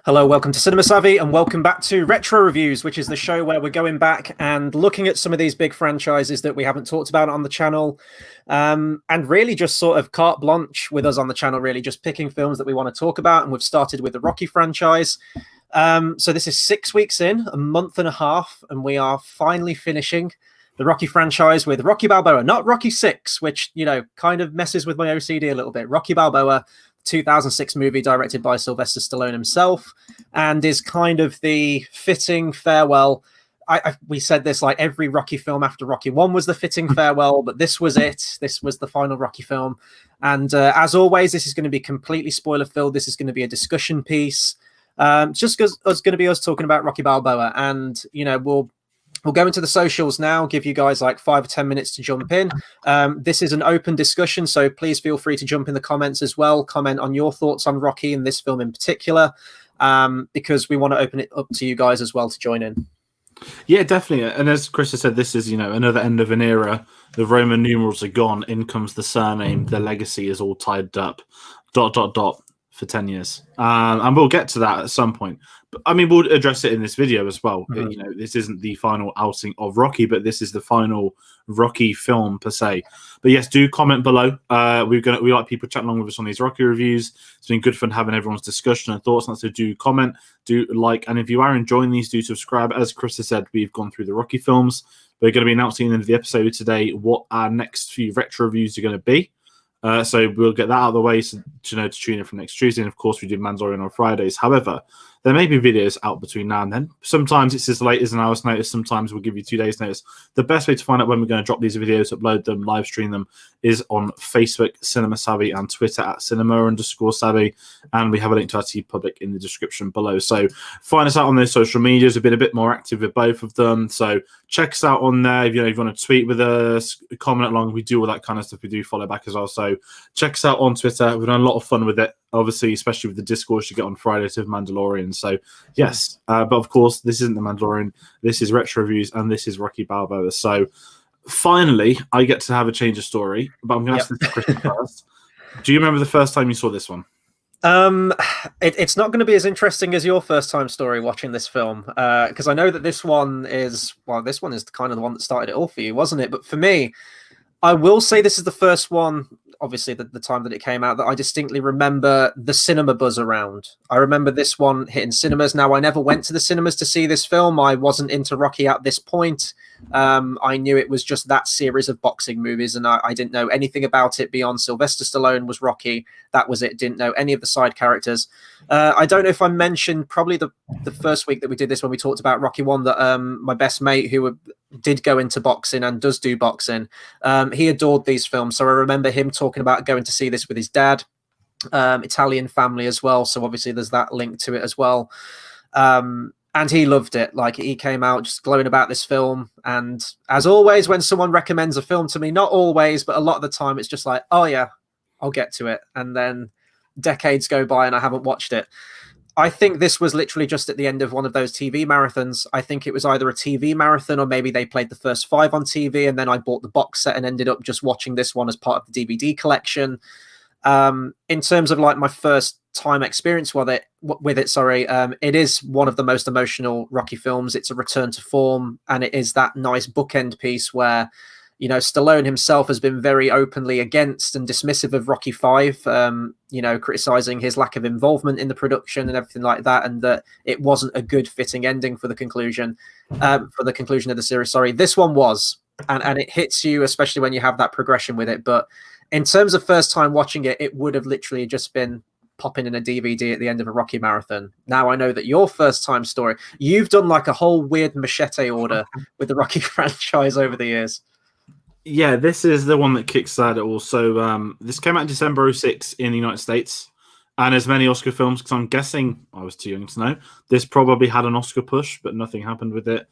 Hello, welcome to Cinema Savvy, and welcome back to Retro Reviews, which is the show where we're going back and looking at some of these big franchises that we haven't talked about on the channel, and really just sort of carte blanche with us on the channel, really just picking films that we want to talk about. And we've started with the Rocky franchise. So this is 6 weeks in, a month and a half, and we are finally finishing the Rocky franchise with Rocky Balboa, not Rocky 6, which, you know, kind of messes with my OCD a little bit. Rocky Balboa, 2006 movie directed by Sylvester Stallone himself, and is kind of the fitting farewell. We said this like every Rocky film after Rocky 1 was the fitting farewell, but this was it. This was the final Rocky film. And as always, this is going to be completely spoiler filled. This is going to be a discussion piece. Just because it's going to be us talking about Rocky Balboa. And, you know, we'll go into the socials now, give you guys like 5 or 10 minutes to jump in. This is an open discussion, so please feel free to jump in the comments as well. Comment on your thoughts on Rocky and this film in particular, because we want to open it up to you guys as well to join in. Yeah, definitely. And as Chris has said, this is, you know, another end of an era. The Roman numerals are gone. In comes the surname. The legacy is all tied up. ... for 10 years. And we'll get to that at some point. But I mean, we'll address it in this video as well. Mm-hmm. You know, this isn't the final outing of Rocky, but this is the final Rocky film per se. But yes, do comment below. We like people chatting along with us on these Rocky reviews. It's been good fun having everyone's discussion and thoughts. And so do comment, do like, and if you are enjoying these, do subscribe. As Chris has said, we've gone through the Rocky films. We're going to be announcing at the end of the episode today what our next few retro reviews are going to be. So we'll get that out of the way, so to tune in from next Tuesday. And of course, we do Mandalorian on Fridays. However, there may be videos out between now and then. Sometimes it's as late as an hour's notice. Sometimes we'll give you 2 days' notice. The best way to find out when we're going to drop these videos, upload them, live stream them, is on Facebook, Cinema Savvy, and Twitter at cinema_savvy. And we have a link to our TeePublic in the description below. So find us out on those social medias. We've been a bit more active with both of them. So check us out on there. If you want to tweet with us, comment along, we do all that kind of stuff. We do follow back as well. So check us out on Twitter. We've done a lot of fun with it, obviously, especially with the discourse you get on Fridays with Mandalorian. So yes, but of course, this isn't the Mandalorian. This is Retro Reviews, and this is Rocky Balboa. So finally, I get to have a change of story, but I'm going to ask this question first. Do you remember the first time you saw this one? It's not going to be as interesting as your first time story watching this film, because I know that this one is kind of the one that started it all for you, wasn't it? But for me, I will say this is the first one, obviously the time that it came out, that I distinctly remember the cinema buzz around. I remember this one hitting cinemas. Now, I never went to the cinemas to see this film. I wasn't into Rocky at this point. I knew it was just that series of boxing movies, and I didn't know anything about it beyond Sylvester Stallone was Rocky. That was it. Didn't know any of the side characters. I don't know if I mentioned probably the first week that we did this when we talked about Rocky 1 that my best mate who did go into boxing and does do boxing, he adored these films. So I remember him talking about going to see this with his dad, Italian family as well. So obviously there's that link to it as well. And he loved it. Like, he came out just glowing about this film. And as always, when someone recommends a film to me, not always, but a lot of the time, it's just like, oh yeah, I'll get to it. And then decades go by and I haven't watched it. I think this was literally just at the end of one of those TV marathons. I think it was either a TV marathon or maybe they played the first 5 on TV, and then I bought the box set and ended up just watching this one as part of the DVD collection. In terms of like my first time experience with it, it is one of the most emotional Rocky films. It's a return to form, and it is that nice bookend piece where, you know, Stallone himself has been very openly against and dismissive of Rocky 5, criticizing his lack of involvement in the production and everything like that, and that it wasn't a good fitting ending for the conclusion of the series. Sorry, this one was, and it hits you, especially when you have that progression with it. But in terms of first time watching it, it would have literally just been popping in a DVD at the end of a Rocky marathon. Now I know that your first time story, you've done like a whole weird machete order with the Rocky franchise over the years. Yeah, this is the one that kickstarted it all. So this came out in December 2006 in the United States. And as many Oscar films, because I'm guessing, I was too young to know, this probably had an Oscar push, but nothing happened with it.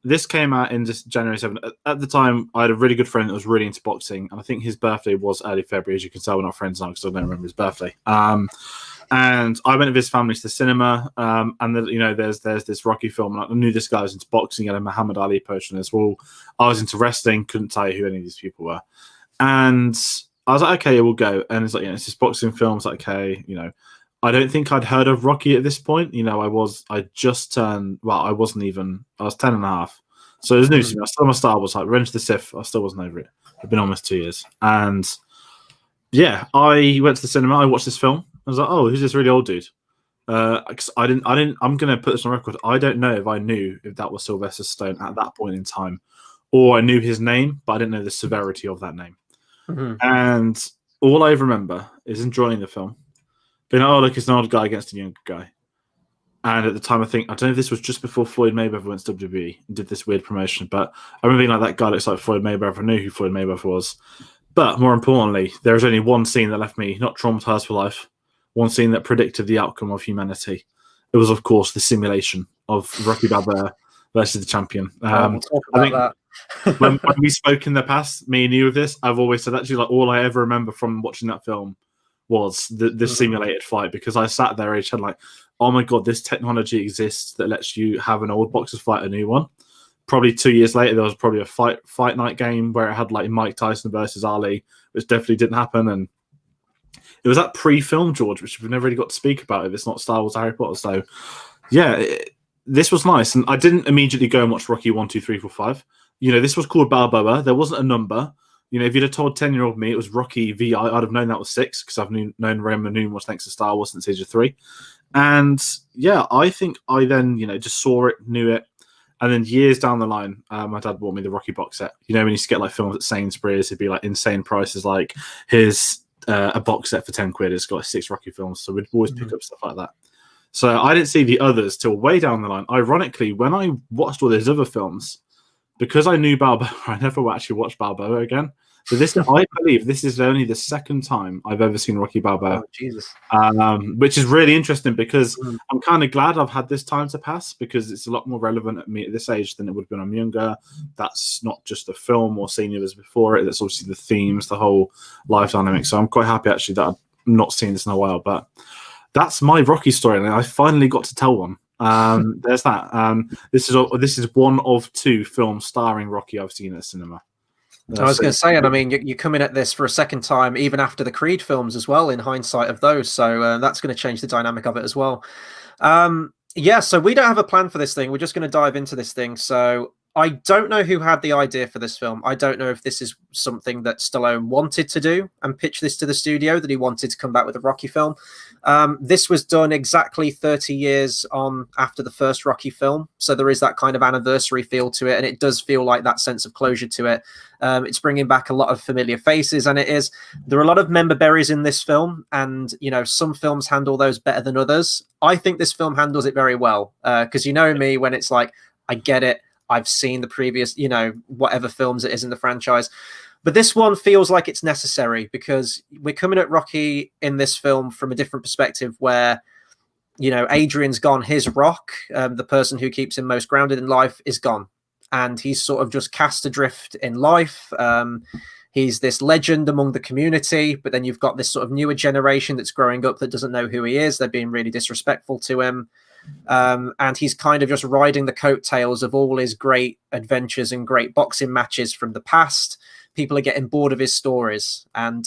This came out in just January 7th. At the time, I had a really good friend that was really into boxing. And I think his birthday was early February. As you can tell, we're not friends now because I don't remember his birthday. And I went with his family to the cinema, and there's this Rocky film. And I knew this guy was into boxing, and a Muhammad Ali poster on his wall. I was into wrestling, couldn't tell you who any of these people were. And I was like, okay, we'll go. And it's like, it's this boxing film. It's like, okay, I don't think I'd heard of Rocky at this point. You know, I was 10 and a half. So it was new to me. I still had my Star Wars, like Revenge of the Sith. I still wasn't over it. It'd been almost 2 years. And yeah, I went to the cinema. I watched this film. I was like, oh, who's this really old dude? Because I didn't. I'm going to put this on record. I don't know if I knew if that was Sylvester Stallone at that point in time, or I knew his name, but I didn't know the severity of that name. And all I remember is enjoying the film. Being like, oh, look, it's an old guy against a younger guy. And at the time, I don't know if this was just before Floyd Mayweather went to WWE and did this weird promotion, but I remember being like, that guy looks like Floyd Mayweather. I knew who Floyd Mayweather was. But more importantly, there was only one scene that left me not traumatized for life, one scene that predicted the outcome of humanity. It was, of course, the simulation of Rocky Balboa versus the champion. We'll talk about that. when we spoke in the past, me and you of this, I've always said actually like all I ever remember from watching that film was the simulated fight, because I sat there each time like, oh my god, this technology exists that lets you have an old boxer fight a new one. Probably 2 years later, there was probably a fight night game where it had like Mike Tyson versus Ali, which definitely didn't happen. And it was that pre-film, George, which we've never really got to speak about if it's not Star Wars or Harry Potter. So yeah, this was nice. And I didn't immediately go and watch Rocky 1, 2, 3, 4, 5. You know, this was called Balboa. There wasn't a number. You know, if you'd have told 10-year-old me it was Rocky VI, I'd have known that was 6, because I've known Roman numerals thanks to Star Wars since age of 3. And yeah, I think I then, you know, just saw it, knew it. And then years down the line, my dad bought me the Rocky box set. You know, when you used to get like films at Sainsbury's, it'd be like insane prices, like here's a box set for 10 quid. It's got like 6 Rocky films. So we'd always pick up stuff like that. So I didn't see the others till way down the line. Ironically, when I watched all these other films, because I knew Balboa, I never actually watched Balboa again. So this, I believe, this is only the second time I've ever seen Rocky Balboa. Oh, Jesus. Which is really interesting, because I'm kind of glad I've had this time to pass, because it's a lot more relevant at me at this age than it would have been when I'm younger. That's not just the film or scene it was before it. That's obviously the themes, the whole life dynamic. So I'm quite happy actually that I've not seen this in a while. But that's my Rocky story, and I finally got to tell one. There's that. This is one of 2 films starring Rocky I've seen at the cinema. I was going to say, and I mean, you're coming at this for a second time, even after the Creed films as well, in hindsight of those. So that's going to change the dynamic of it as well. Yeah, so we don't have a plan for this thing. We're just going to dive into this thing. So I don't know who had the idea for this film. I don't know if this is something that Stallone wanted to do and pitch this to the studio, that he wanted to come back with a Rocky film. This was done exactly 30 years on after the first Rocky film. So there is that kind of anniversary feel to it. And it does feel like that sense of closure to it. It's bringing back a lot of familiar faces. And there are a lot of member berries in this film. And, you know, some films handle those better than others. I think this film handles it very well. Because you know me, when it's like, I get it. I've seen the previous, you know, whatever films it is in the franchise. But this one feels like it's necessary, because we're coming at Rocky in this film from a different perspective where, you know, Adrian's gone. His rock, the person who keeps him most grounded in life, is gone. And he's sort of just cast adrift in life. He's this legend among the community, but then you've got this sort of newer generation that's growing up that doesn't know who he is. They're being really disrespectful to him. And he's kind of just riding the coattails of all his great adventures and great boxing matches from the past. People are getting bored of his stories. And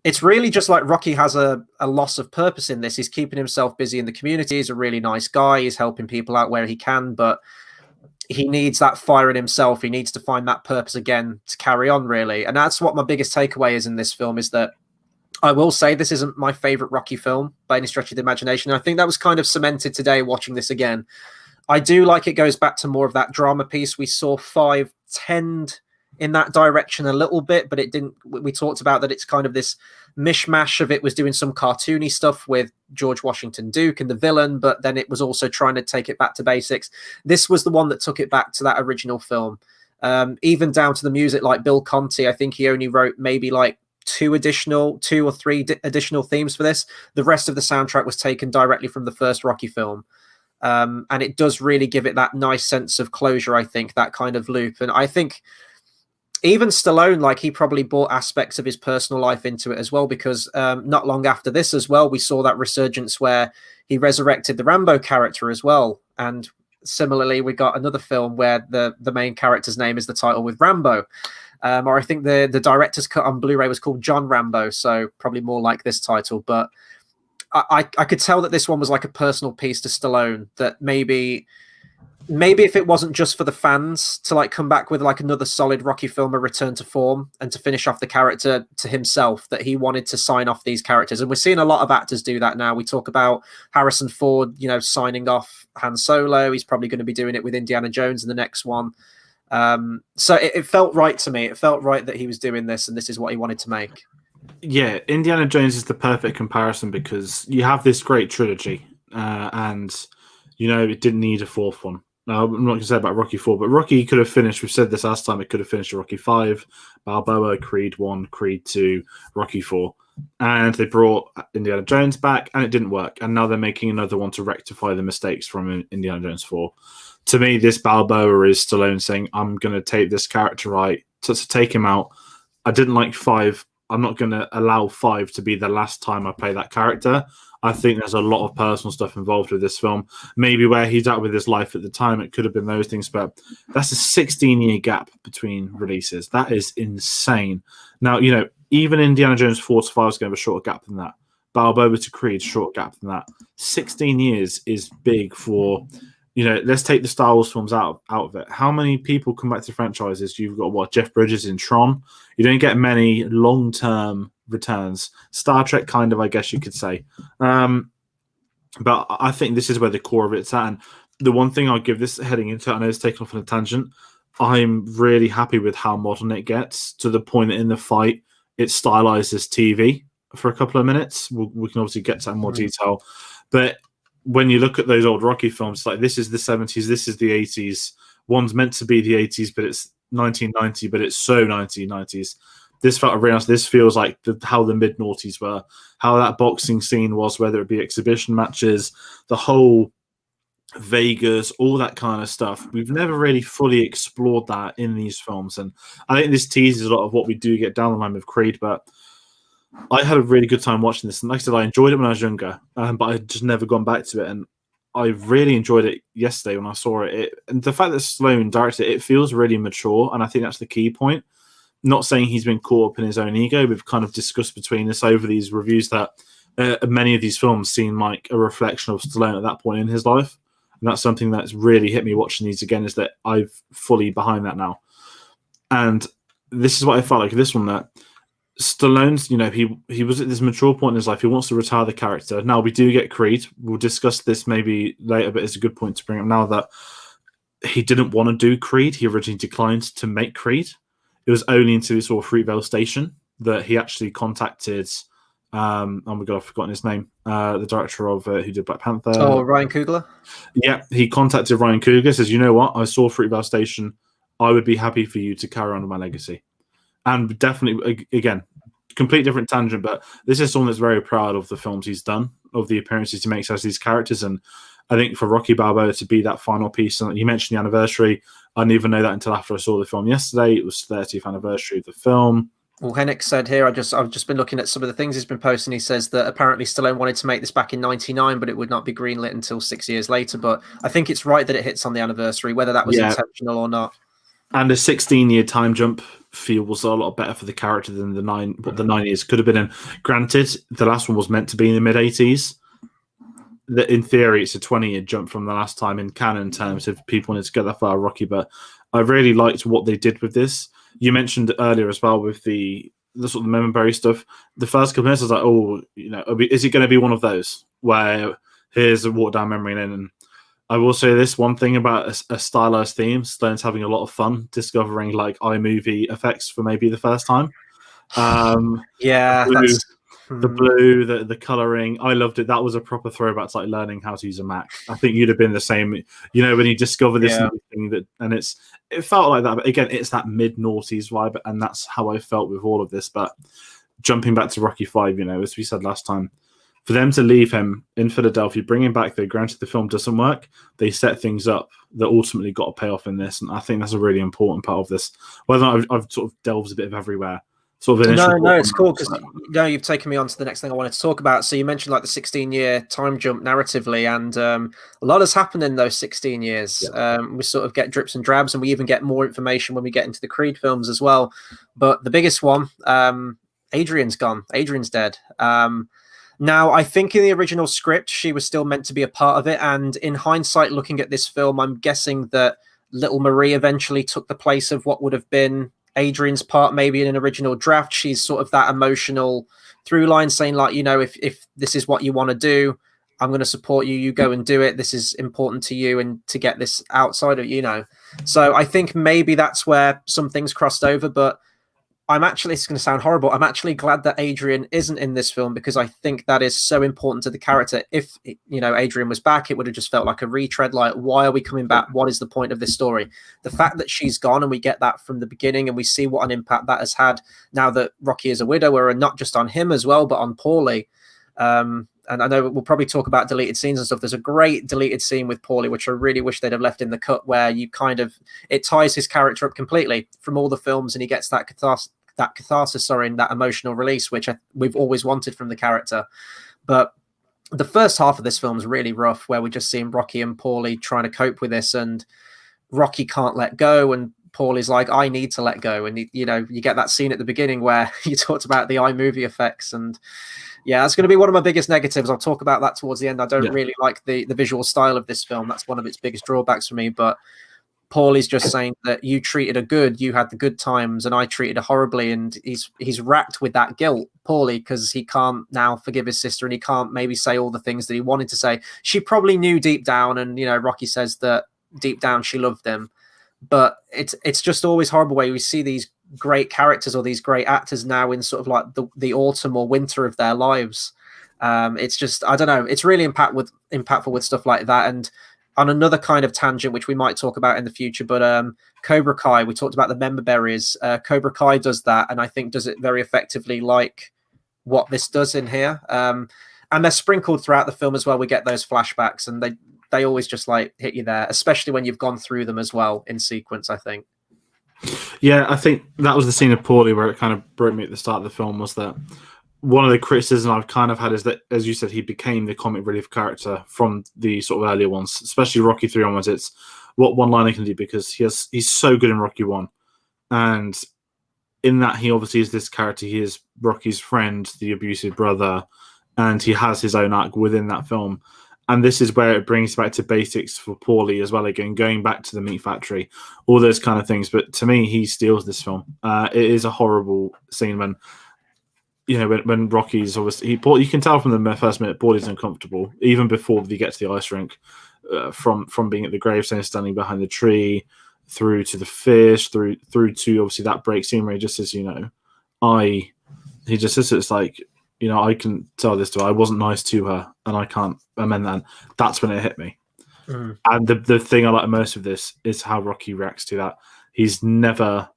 it's really just like Rocky has a loss of purpose in this. He's keeping himself busy in the community. He's a really nice guy. He's helping people out where he can, but he needs that fire in himself. He needs to find that purpose again to carry on, really. And that's what my biggest takeaway is in this film, is that I will say this isn't my favorite Rocky film by any stretch of the imagination. I think that was kind of cemented today watching this again. I do like it goes back to more of that drama piece. We saw 5 tend in that direction a little bit, but it didn't. We talked about that it's kind of this mishmash of it was doing some cartoony stuff with George Washington Duke and the villain, but then it was also trying to take it back to basics. This was the one that took it back to that original film. Even down to the music, like Bill Conti, I think he only wrote maybe like 2 or 3 additional themes for this. The rest of the soundtrack was taken directly from the first Rocky film. And it does really give it that nice sense of closure, I think, that kind of loop. And I think even Stallone, like, he probably brought aspects of his personal life into it as well, because not long after this as well, we saw that resurgence where he resurrected the Rambo character as well. And similarly, we got another film where the main character's name is the title with Rambo. Or I think the director's cut on Blu-ray was called John Rambo, so probably more like this title. But I could tell that this one was like a personal piece to Stallone, that maybe if it wasn't just for the fans to like come back with like another solid Rocky film, a return to form, and to finish off the character to himself, that he wanted to sign off these characters. And we're seeing a lot of actors do that now. We talk about Harrison Ford, signing off Han Solo. He's probably going to be doing it with Indiana Jones in the next one. So it felt right to me. It felt right that he was doing this, and this is what he wanted to make. Yeah, Indiana Jones is the perfect comparison because you have this great trilogy, and it didn't need a fourth one. Now, I'm not going to say about Rocky 4, but Rocky could have finished, we've said this last time, it could have finished Rocky 5, Balboa, Creed 1, Creed 2, Rocky 4. And they brought Indiana Jones back, and it didn't work. And now they're making another one to rectify the mistakes from Indiana Jones 4. To me, this Balboa is Stallone saying, I'm going to take this character right, to take him out. I didn't like 5. I'm not going to allow 5 to be the last time I play that character. I think there's a lot of personal stuff involved with this film. Maybe where he's at with his life at the time, it could have been those things, but that's a 16-year gap between releases. That is insane. Now, even Indiana Jones 4 to 5 is going to have a shorter gap than that. Balboa to Creed, shorter gap than that. 16 years is big for, let's take the Star Wars films out of it. How many people come back to franchises? You've got, Jeff Bridges in Tron. You don't get many long-term returns. Star Trek, kind of, I guess you could say. But I think this is where the core of it's at. And the one thing I'll give this heading into, I know it's taken off on a tangent, I'm really happy with how modern it gets, to the point that in the fight, it stylizes TV for a couple of minutes. We can obviously get to that in more detail. But when you look at those old Rocky films, like this is the 70s, this is the 80s. One's meant to be the 80s, but it's 1990, but it's so 1990s. This felt real. This feels like how the mid-noughties were, how that boxing scene was, whether it be exhibition matches, the whole Vegas, all that kind of stuff. We've never really fully explored that in these films. And I think this teases a lot of what we do get down the line with Creed, but I had a really good time watching this. And like I said, I enjoyed it when I was younger, but I'd just never gone back to it. And I really enjoyed it yesterday when I saw it. And the fact that Stallone directed it feels really mature, and I think that's the key point. Not saying he's been caught up in his own ego. We've kind of discussed between us over these reviews that many of these films seem like a reflection of Stallone at that point in his life. And that's something that's really hit me watching these again, is that I'm fully behind that now. And this is what I felt like this one, that Stallone's, he was at this mature point in his life. He wants to retire the character. Now, we do get Creed. We'll discuss this maybe later, but it's a good point to bring up now that he didn't want to do Creed. He originally declined to make Creed. It was only until he saw Fruitvale Station that he actually contacted, oh my God, I've forgotten his name, the director of who did Black Panther. Oh, Ryan Coogler? Yeah, he contacted Ryan Coogler, says, you know what, I saw Fruitvale Station. I would be happy for you to carry on with my legacy. And definitely, again, complete different tangent, but this is someone that's very proud of the films he's done, of the appearances he makes as these characters. And I think for Rocky Balboa to be that final piece, and you mentioned the anniversary, I didn't even know that until after I saw the film yesterday. It was 30th anniversary of the film. Well, Hennick said here, I've just been looking at some of the things he's been posting. He says that apparently Stallone wanted to make this back in 99, but it would not be greenlit until 6 years later. But I think it's right that it hits on the anniversary, whether that was intentional or not. And a 16-year time jump feels a lot better for the character than what the 9 years could have been. And granted, the last one was meant to be in the mid-80s. In theory, it's a 20-year jump from the last time in canon terms if people wanted to get that far, Rocky. But I really liked what they did with this. You mentioned earlier as well with the sort of memory stuff. The first couple of minutes, I was like, is it going to be one of those where here's a walk down memory lane? And I will say this one thing about a stylized theme. Stallone's having a lot of fun discovering like iMovie effects for maybe the first time. The blue, the coloring, I loved it. That was a proper throwback to like learning how to use a Mac. I think you'd have been the same, when you discover this new thing and it felt like that. But again, it's that mid-noughties vibe, and that's how I felt with all of this. But jumping back to Rocky 5, as we said last time, for them to leave him in Philadelphia, bring him back there, granted the film doesn't work, they set things up that ultimately got a payoff in this, and I think that's a really important part of this. Whether I've sort of delved a bit of everywhere. Sort of no, it's cool because you've taken me on to the next thing I wanted to talk about. So you mentioned like the 16-year time jump narratively, and a lot has happened in those 16 years. Yeah. We sort of get drips and drabs, and we even get more information when we get into the Creed films as well. But the biggest one, Adrian's gone. Adrian's dead. Now, I think in the original script, she was still meant to be a part of it. And in hindsight, looking at this film, I'm guessing that little Marie eventually took the place of what would have been Adrian's part, maybe in an original draft. She's sort of that emotional through line saying, like, if this is what you want to do, I'm going to support you. You go and do it. This is important to you and to get this outside of. So I think maybe that's where some things crossed over. But it's going to sound horrible. I'm actually glad that Adrian isn't in this film because I think that is so important to the character. If, Adrian was back, it would have just felt like a retread. Like, why are we coming back? What is the point of this story? The fact that she's gone and we get that from the beginning and we see what an impact that has had now that Rocky is a widower, and not just on him as well, but on Paulie. And I know we'll probably talk about deleted scenes and stuff. There's a great deleted scene with Paulie, which I really wish they'd have left in the cut, where it ties his character up completely from all the films, and he gets that catharsis, and that emotional release, which we've always wanted from the character. But the first half of this film is really rough, where we're just seeing Rocky and Paulie trying to cope with this, and Rocky can't let go, and Paulie's like, I need to let go. And you get that scene at the beginning where you talked about the iMovie effects, and yeah, that's going to be one of my biggest negatives. I'll talk about that towards the end. I don't really like the visual style of this film. That's one of its biggest drawbacks for me. But Paulie's just saying that you treated her good, you had the good times, and I treated her horribly. And he's racked with that guilt, Paulie, because he can't now forgive his sister, and he can't maybe say all the things that he wanted to say. She probably knew deep down, and Rocky says that deep down she loved him. But it's just always horrible where we see these great characters or these great actors now in sort of like the autumn or winter of their lives. It's just, I don't know, it's really impactful with stuff like that. And on another kind of tangent, which we might talk about in the future, but Cobra Kai, we talked about the member berries. Cobra Kai does that, and I think does it very effectively, like what this does in here. And they're sprinkled throughout the film as well. We get those flashbacks, and they always just like hit you there, especially when you've gone through them as well in sequence, I think. Yeah, I think that was the scene of Paulie where it kind of broke me at the start of the film, was that one of the criticisms I've kind of had is that, as you said, he became the comic relief character from the sort of earlier ones, especially Rocky 3 onwards. It's what one-liner can do, because he's so good in Rocky 1. And in that, he obviously is this character. He is Rocky's friend, the abusive brother, and he has his own arc within that film. And this is where it brings back to basics for Paulie as well, again, going back to the meat factory, all those kind of things. But to me, he steals this film. It is a horrible scene when Rocky's obviously, you can tell from the first minute, Paulie's uncomfortable, even before they get to the ice rink, from being at the gravestone, standing behind the tree, through to the fish, through to obviously that break scene where he just says, he just says, it's like, I can tell this to her. I wasn't nice to her, and I can't amend that. That's when it hit me. Mm. And the thing I like most of this is how Rocky reacts to that. He's never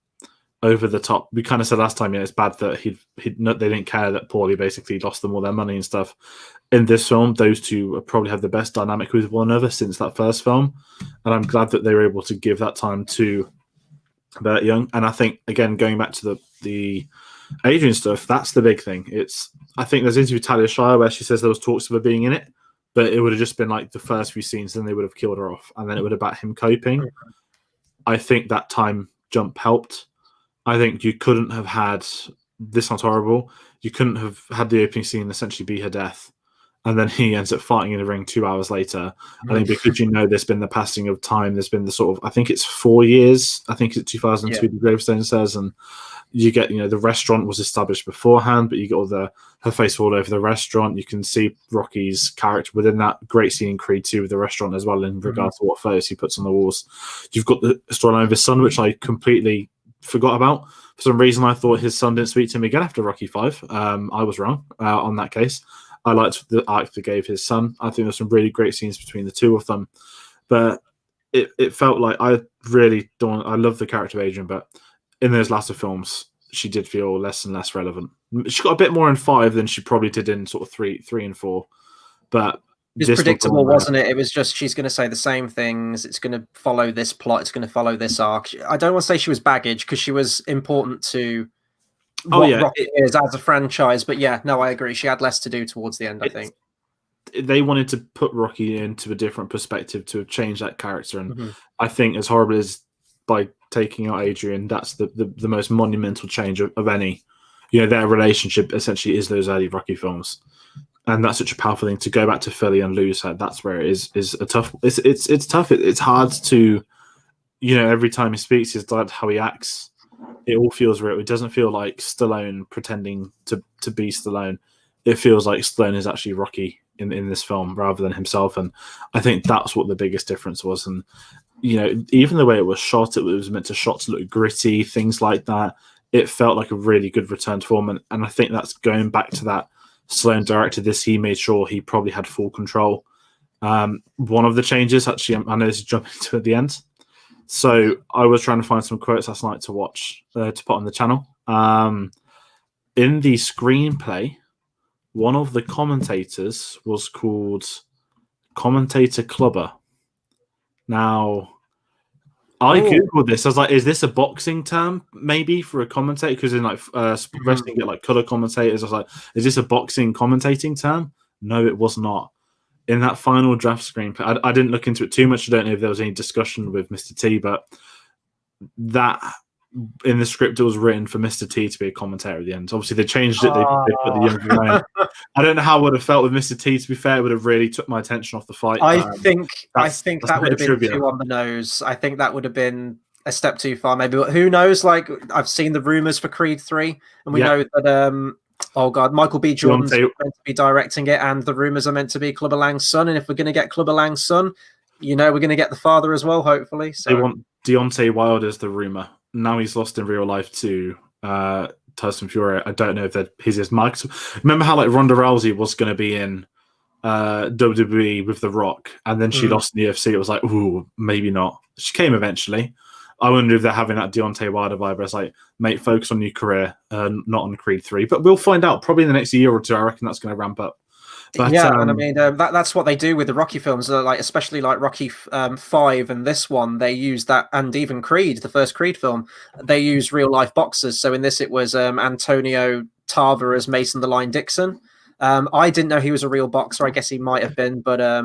over the top. We kind of said last time, it's bad that they didn't care that Paulie basically lost them all their money and stuff. In this film, those two probably have the best dynamic with one another since that first film, and I'm glad that they were able to give that time to Burt Young. And I think, again, going back to the Adrian stuff, that's the big thing. I think there's an interview with Talia Shire where she says there was talks of her being in it, but it would have just been like the first few scenes, then they would have killed her off, and then it would have been about him coping. I think that time jump helped. I think you couldn't have had this. Not horrible. You couldn't have had the opening scene essentially be her death, and then he ends up fighting in the ring 2 hours later. I think because there's been the passing of time. There's been the sort of, I think it's 4 years. I think it's 2002. The gravestone says, and you get, the restaurant was established beforehand, but you get all her face all over the restaurant. You can see Rocky's character within that. Great scene in Creed 2 with the restaurant as well, in regards to what photos he puts on the walls. You've got the storyline of his son, which I completely forgot about. For some reason, I thought his son didn't speak to him again after Rocky 5. I was wrong on that case. I liked the arc they gave his son. I think there's some really great scenes between the two of them. But it felt like I love the character of Adrian, but in those latter films, she did feel less and less relevant. She got a bit more in 5 than she probably did in sort of 3 and 4. But it was predictable, wasn't it? It was just, she's going to say the same things. It's going to follow this plot. It's going to follow this arc. I don't want to say she was baggage, because she was important to Rocky is as a franchise. But yeah, no, I agree. She had less to do towards the end, I think. They wanted to put Rocky into a different perspective to change that character. And I think, as horrible as by taking out Adrian, that's the most monumental change of any. Their relationship essentially is those early Rocky films. and that's such a powerful thing to go back to Philly and lose her. That's where it is a tough. It's tough. It's hard to, every time he speaks, his dad, how he acts, it all feels real. It doesn't feel like Stallone pretending to be Stallone. It feels like Stallone is actually Rocky in this film rather than himself, and I think that's what the biggest difference was. And even the way it was shot, it was meant to look gritty, things like that. It felt like a really good return to form, and I think that's going back to that. Stallone directed this. He made sure he probably had full control. One of the changes, actually, I know this is jumping to at the end. So I was trying to find some quotes last night to watch, to put on the channel. In the screenplay, one of the commentators was called Commentator Clubber. Now, I googled this. I was like, "Is this a boxing term, maybe for a commentator?" Because in wrestling, you get like color commentators. I was like, "Is this a boxing commentating term?" No, it was not. In that final draft screenplay, I didn't look into it too much. I don't know if there was any discussion with Mr. T, but that in the script it was written for Mr. T to be a commentator at the end. Obviously, they changed it. They put the younger guy in. I don't know how I would have felt with Mr. T. To be fair, it would have really took my attention off the fight. I think that would have been too on the nose. I think that would have been a step too far, maybe. But who knows? Like, I've seen the rumors for Creed 3, and we know that Michael B. Jordan's meant to be directing it, and the rumors are meant to be Clubber Lang's son. And if we're going to get Clubber Lang's son, we're going to get the father as well, hopefully. So. They want Deontay Wilder's the rumor. Now he's lost in real life to Tyson Fury. I don't know if he's his Mike. Remember how like Ronda Rousey was going to be in WWE with The Rock, and then she lost in the UFC. It was like, ooh, maybe not. She came eventually. I wonder if they're having that Deontay Wilder vibe. Where it's like, mate, focus on your career, not on Creed 3. But we'll find out probably in the next year or two. I reckon that's going to ramp up. But, and I mean that's what they do with the Rocky films, like especially like Rocky 5 and this one. They use that, and even Creed, the first Creed film, they use real life boxers. So in this, it was Antonio Tarver as Mason the Lion Dixon. I didn't know he was a real boxer. I guess he might have been, but I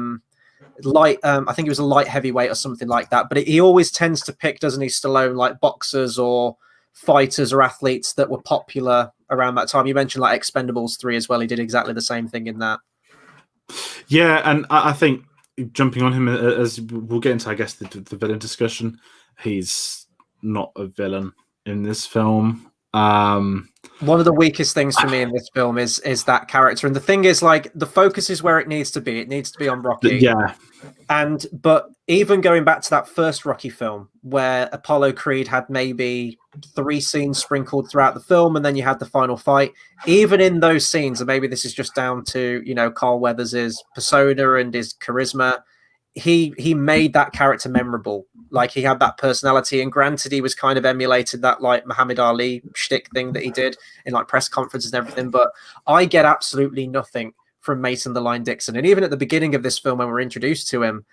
think he was a light heavyweight or something like that. But he always tends to pick, doesn't he, Stallone, like boxers or fighters or athletes that were popular around that time. You mentioned like Expendables 3 as well. He did exactly the same thing in that. Yeah, and I think jumping on him, as we'll get into, I guess, the villain discussion, he's not a villain in this film. One of the weakest things for me in this film is that character. And the thing is, like, the focus is where it needs to be. It needs to be on Rocky. Yeah. But even going back to that first Rocky film, where Apollo Creed had maybe 3 scenes sprinkled throughout the film, and then you had the final fight. Even in those scenes, and maybe this is just down to Carl Weathers' persona and his charisma, he made that character memorable. Like, he had that personality, and granted, he was kind of emulated that like Muhammad Ali shtick thing that he did in like press conferences and everything. But I get absolutely nothing from Mason the Lion Dixon, and even at the beginning of this film when we're introduced to him,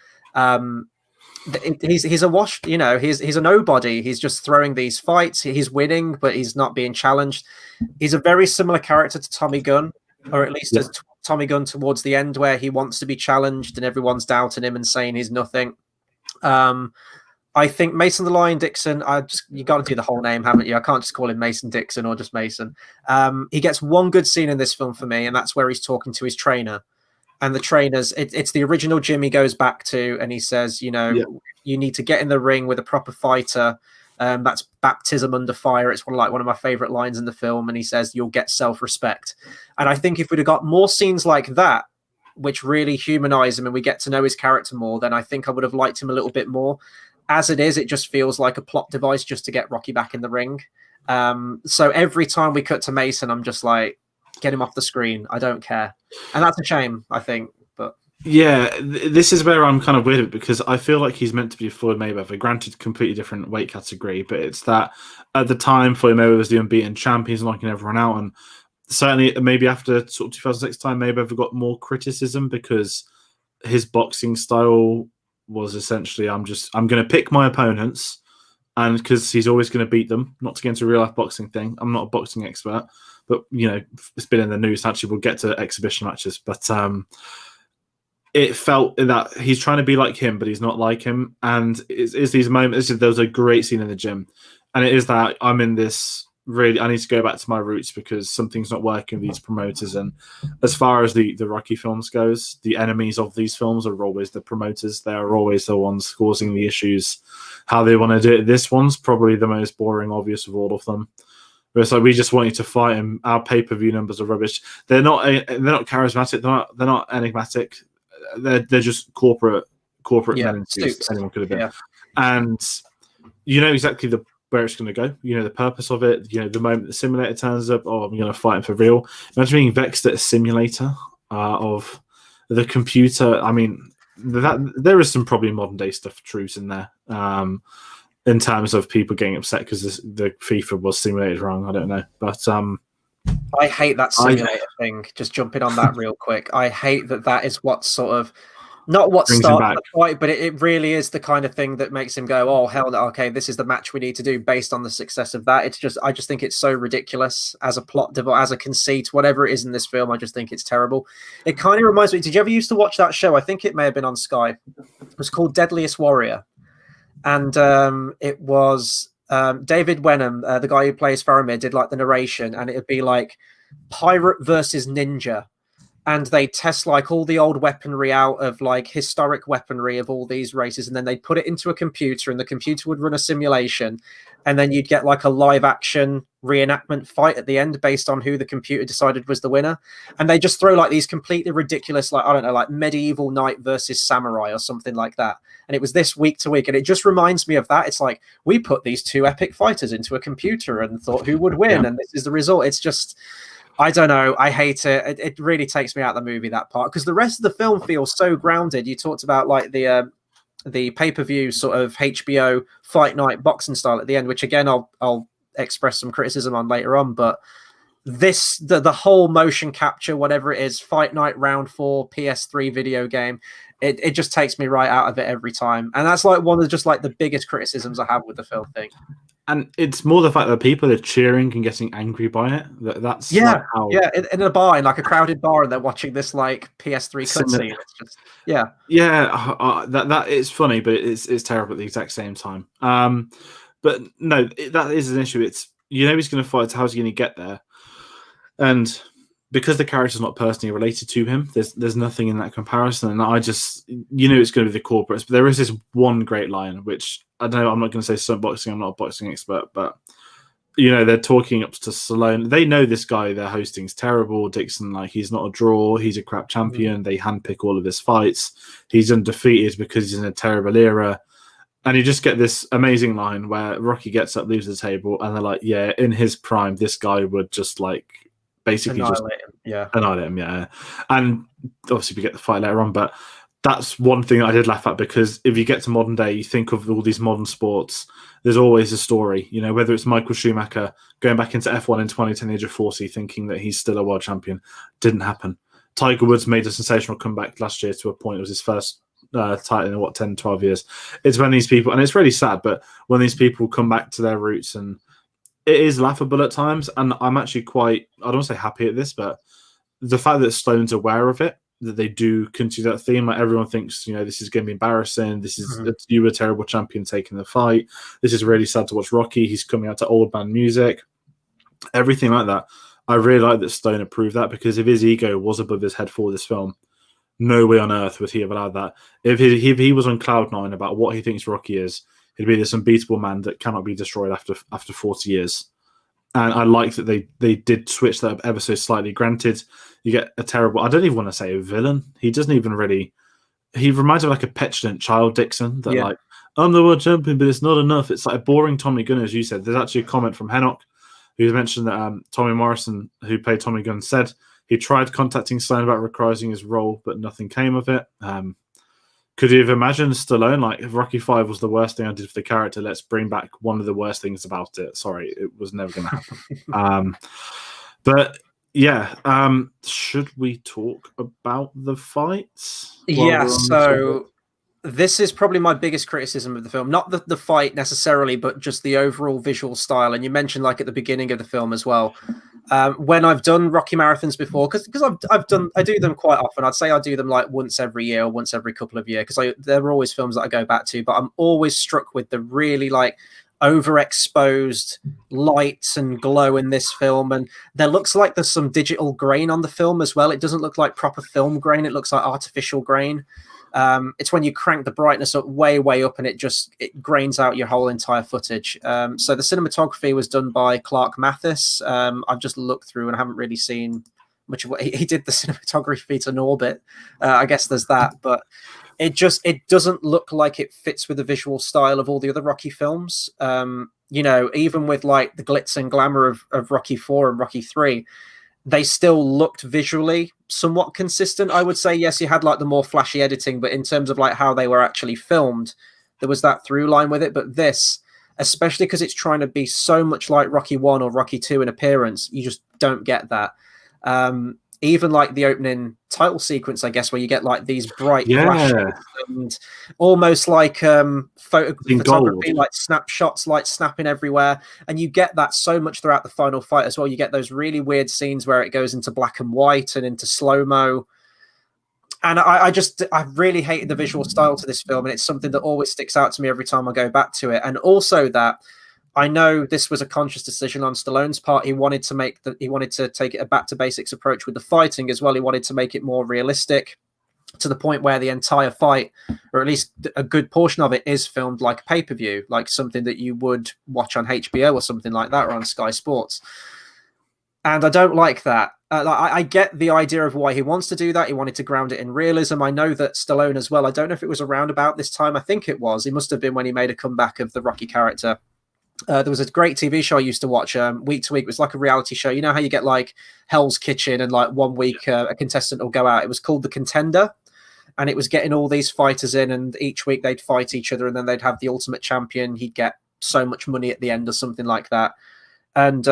he's a wash. He's a nobody. He's just throwing these fights. He's winning, but he's not being challenged. He's a very similar character to Tommy Gunn, or at least as Tommy Gunn towards the end, where he wants to be challenged and everyone's doubting him and saying he's nothing. I think Mason the Lion Dixon, you got to do the whole name, haven't you? I can't just call him Mason Dixon or just Mason. He gets one good scene in this film for me, and that's where he's talking to his trainer. And the trainer's, it's the original gym he goes back to, and he says, you need to get in the ring with a proper fighter. That's baptism under fire. It's one of my favorite lines in the film. And he says, you'll get self-respect. And I think if we'd have got more scenes like that, which really humanize him and we get to know his character more, then I think I would have liked him a little bit more. As it is, it just feels like a plot device just to get Rocky back in the ring. So every time we cut to Mason, I'm just like, get him off the screen. I don't care. And that's a shame, I think. But yeah, this is where I'm kind of weird because I feel like he's meant to be Floyd Mayweather, granted completely different weight category, but it's that at the time Floyd Mayweather was the unbeaten champ, he's knocking everyone out, and certainly maybe after sort of 2006 time, Mayweather got more criticism because his boxing style was essentially, I'm going to pick my opponents, and because he's always going to beat them, not to get into a real life boxing thing. I'm not a boxing expert, but it's been in the news. Actually, we'll get to exhibition matches, but it felt that he's trying to be like him, but he's not like him. And it's these moments. There was a great scene in the gym, and it is that I'm in this really, I need to go back to my roots because something's not working with these promoters. And as far as the Rocky films goes, the enemies of these films are always the promoters. They are always the ones causing the issues. How they want to do it. This one's probably the most boring, obvious of all of them. It's like, we just want you to fight, and our pay-per-view numbers are rubbish. They're not charismatic. They're not enigmatic. They're just corporate men in suits. Anyone could have been. And you know exactly where it's going to go. You know the purpose of it. You know the moment the simulator turns up. Oh, I'm going to fight him for real. Imagine being vexed at a simulator of the computer. I mean, that there is some probably modern day stuff truth in there. In terms of people getting upset because the FIFA was simulated wrong. I don't know, but I hate that simulator thing. Just jumping on that real quick. I hate that is what sort of not what starts the fight, but it really is the kind of thing that makes him go, oh hell no, okay, this is the match we need to do based on the success of that. It's just, I just think it's so ridiculous as a plot device, as a conceit, whatever it is in this film. I just think it's terrible. It kind of reminds me. Did you ever used to watch that show? I think it may have been on Sky. It was called Deadliest Warrior, and it was David Wenham, the guy who plays Faramir, did like the narration, and it would be like pirate versus ninja. And they test like all the old weaponry out of like historic weaponry of all these races, and then they put it into a computer, and the computer would run a simulation, and then you'd get like a live action reenactment fight at the end based on who the computer decided was the winner. And they just throw like these completely ridiculous, like, I don't know, like medieval knight versus samurai or something like that. And it was this week to week, and it just reminds me of that. It's like, we put these two epic fighters into a computer and thought who would win, and this is the result. It's just, I don't know. I hate it. It really takes me out of the movie, that part, because the rest of the film feels so grounded. You talked about like the pay-per-view sort of HBO fight night boxing style at the end, which again I'll express some criticism on later on. But this the whole motion capture, whatever it is, fight night round 4 PS3 video game, it just takes me right out of it every time. And that's like one of just like the biggest criticisms I have with the film thing. And it's more the fact that people are cheering and getting angry by it. That's like how... in a bar, in like a crowded bar, and they're watching this like PS3 cutscene. It's just that it's funny, but it's terrible at the exact same time. But no, that is an issue. It's, you know, he's going to fight. So how's he going to get there? And because the character's not personally related to him, there's nothing in that comparison. And I just, you know, it's going to be the corporates. But there is this one great line, which I don't know, I'm not going to say stunt boxing, I'm not a boxing expert, but, you know, they're talking up to Stallone. They know this guy they're hosting is terrible. Dixon, like, he's not a draw. He's a crap champion. They handpick all of his fights. He's undefeated because he's in a terrible era. And you just get this amazing line where Rocky gets up, leaves the table, and they're like, yeah, in his prime, this guy would just, like, basically annihilate him. And obviously we get the fight later on, but that's one thing I did laugh at, because if you get to modern day, you think of all these modern sports, there's always a story, you know, whether it's Michael Schumacher going back into F1 in 2010, age of 40, thinking that he's still a world champion. Didn't happen. Tiger Woods made a sensational comeback last year to a point. It was his first title in 10, 12 years. It's when these people, and it's really sad, but when these people come back to their roots, and it is laughable at times, and I'm actually quite, I don't want to say happy at this, but the fact that Stallone's aware of it, that they do continue that theme. Like, everyone thinks, you know, this is going to be embarrassing. This is you were a terrible champion taking the fight. This is really sad to watch Rocky. He's coming out to old band music, everything like that. I really like that Stallone approved that, because if his ego was above his head for this film, no way on earth would he have allowed that. If he was on cloud nine about what he thinks Rocky is, he'd be this unbeatable man that cannot be destroyed after 40 years. And I like that they did switch that up ever so slightly. Granted, you get a terrible, I don't even want to say a villain. He doesn't even really, he reminds me of like a petulant child Dixon that like, I'm the world champion, but it's not enough. It's like a boring Tommy Gunn, as you said. There's actually a comment from Hennock, who mentioned that Tommy Morrison, who played Tommy Gunn, said he tried contacting Stallone about reprising his role, but nothing came of it. Could you have imagined Stallone, like, if Rocky V was the worst thing I did for the character, let's bring back one of the worst things about it. Sorry, it was never going to happen. But yeah, should we talk about the fights? Yeah, so this is probably my biggest criticism of the film. Not the fight necessarily, but just the overall visual style. And you mentioned, like, at the beginning of the film as well, when I've done Rocky marathons before, because I do them quite often. I'd say I do them like once every year or once every couple of years, because there are always films that I go back to. But I'm always struck with the really, like, overexposed lights and glow in this film, and there looks like there's some digital grain on the film as well. It doesn't look like proper film grain, it looks like artificial grain. It's when you crank the brightness up way up and it grains out your whole entire footage. So the cinematography was done by Clark Mathis. I've just looked through and I haven't really seen much of what he did. The cinematography to Norbit, I guess there's that, but it doesn't look like it fits with the visual style of all the other Rocky films. Even with like the glitz and glamour of Rocky 4 and Rocky 3, they still looked visually somewhat consistent. I would say, yes, you had like the more flashy editing, but in terms of like how they were actually filmed, there was that through line with it. But this, especially because it's trying to be so much like Rocky 1 or Rocky 2 in appearance, you just don't get that. Even like the opening title sequence, I guess, where you get like these bright flashes and almost like photography, like snapshots, like snapping everywhere. And you get that so much throughout the final fight as well. You get those really weird scenes where it goes into black and white and into slow-mo. And I really hated the visual style to this film. And it's something that always sticks out to me every time I go back to it. And also that I know this was a conscious decision on Stallone's part. He wanted to take it a back to basics approach with the fighting as well. He wanted to make it more realistic, to the point where the entire fight, or at least a good portion of it, is filmed like a pay-per-view, like something that you would watch on HBO or something like that, or on Sky Sports. And I don't like that. I get the idea of why he wants to do that. He wanted to ground it in realism. I know that Stallone as well, I don't know if it was around about this time. I think it was. It must have been when he made a comeback of the Rocky character. There was a great TV show I used to watch week to week. It was like a reality show. You know how you get like Hell's Kitchen and like one week a contestant will go out. It was called The Contender, and it was getting all these fighters in, and each week they'd fight each other, and then they'd have the ultimate champion. He'd get so much money at the end or something like that. And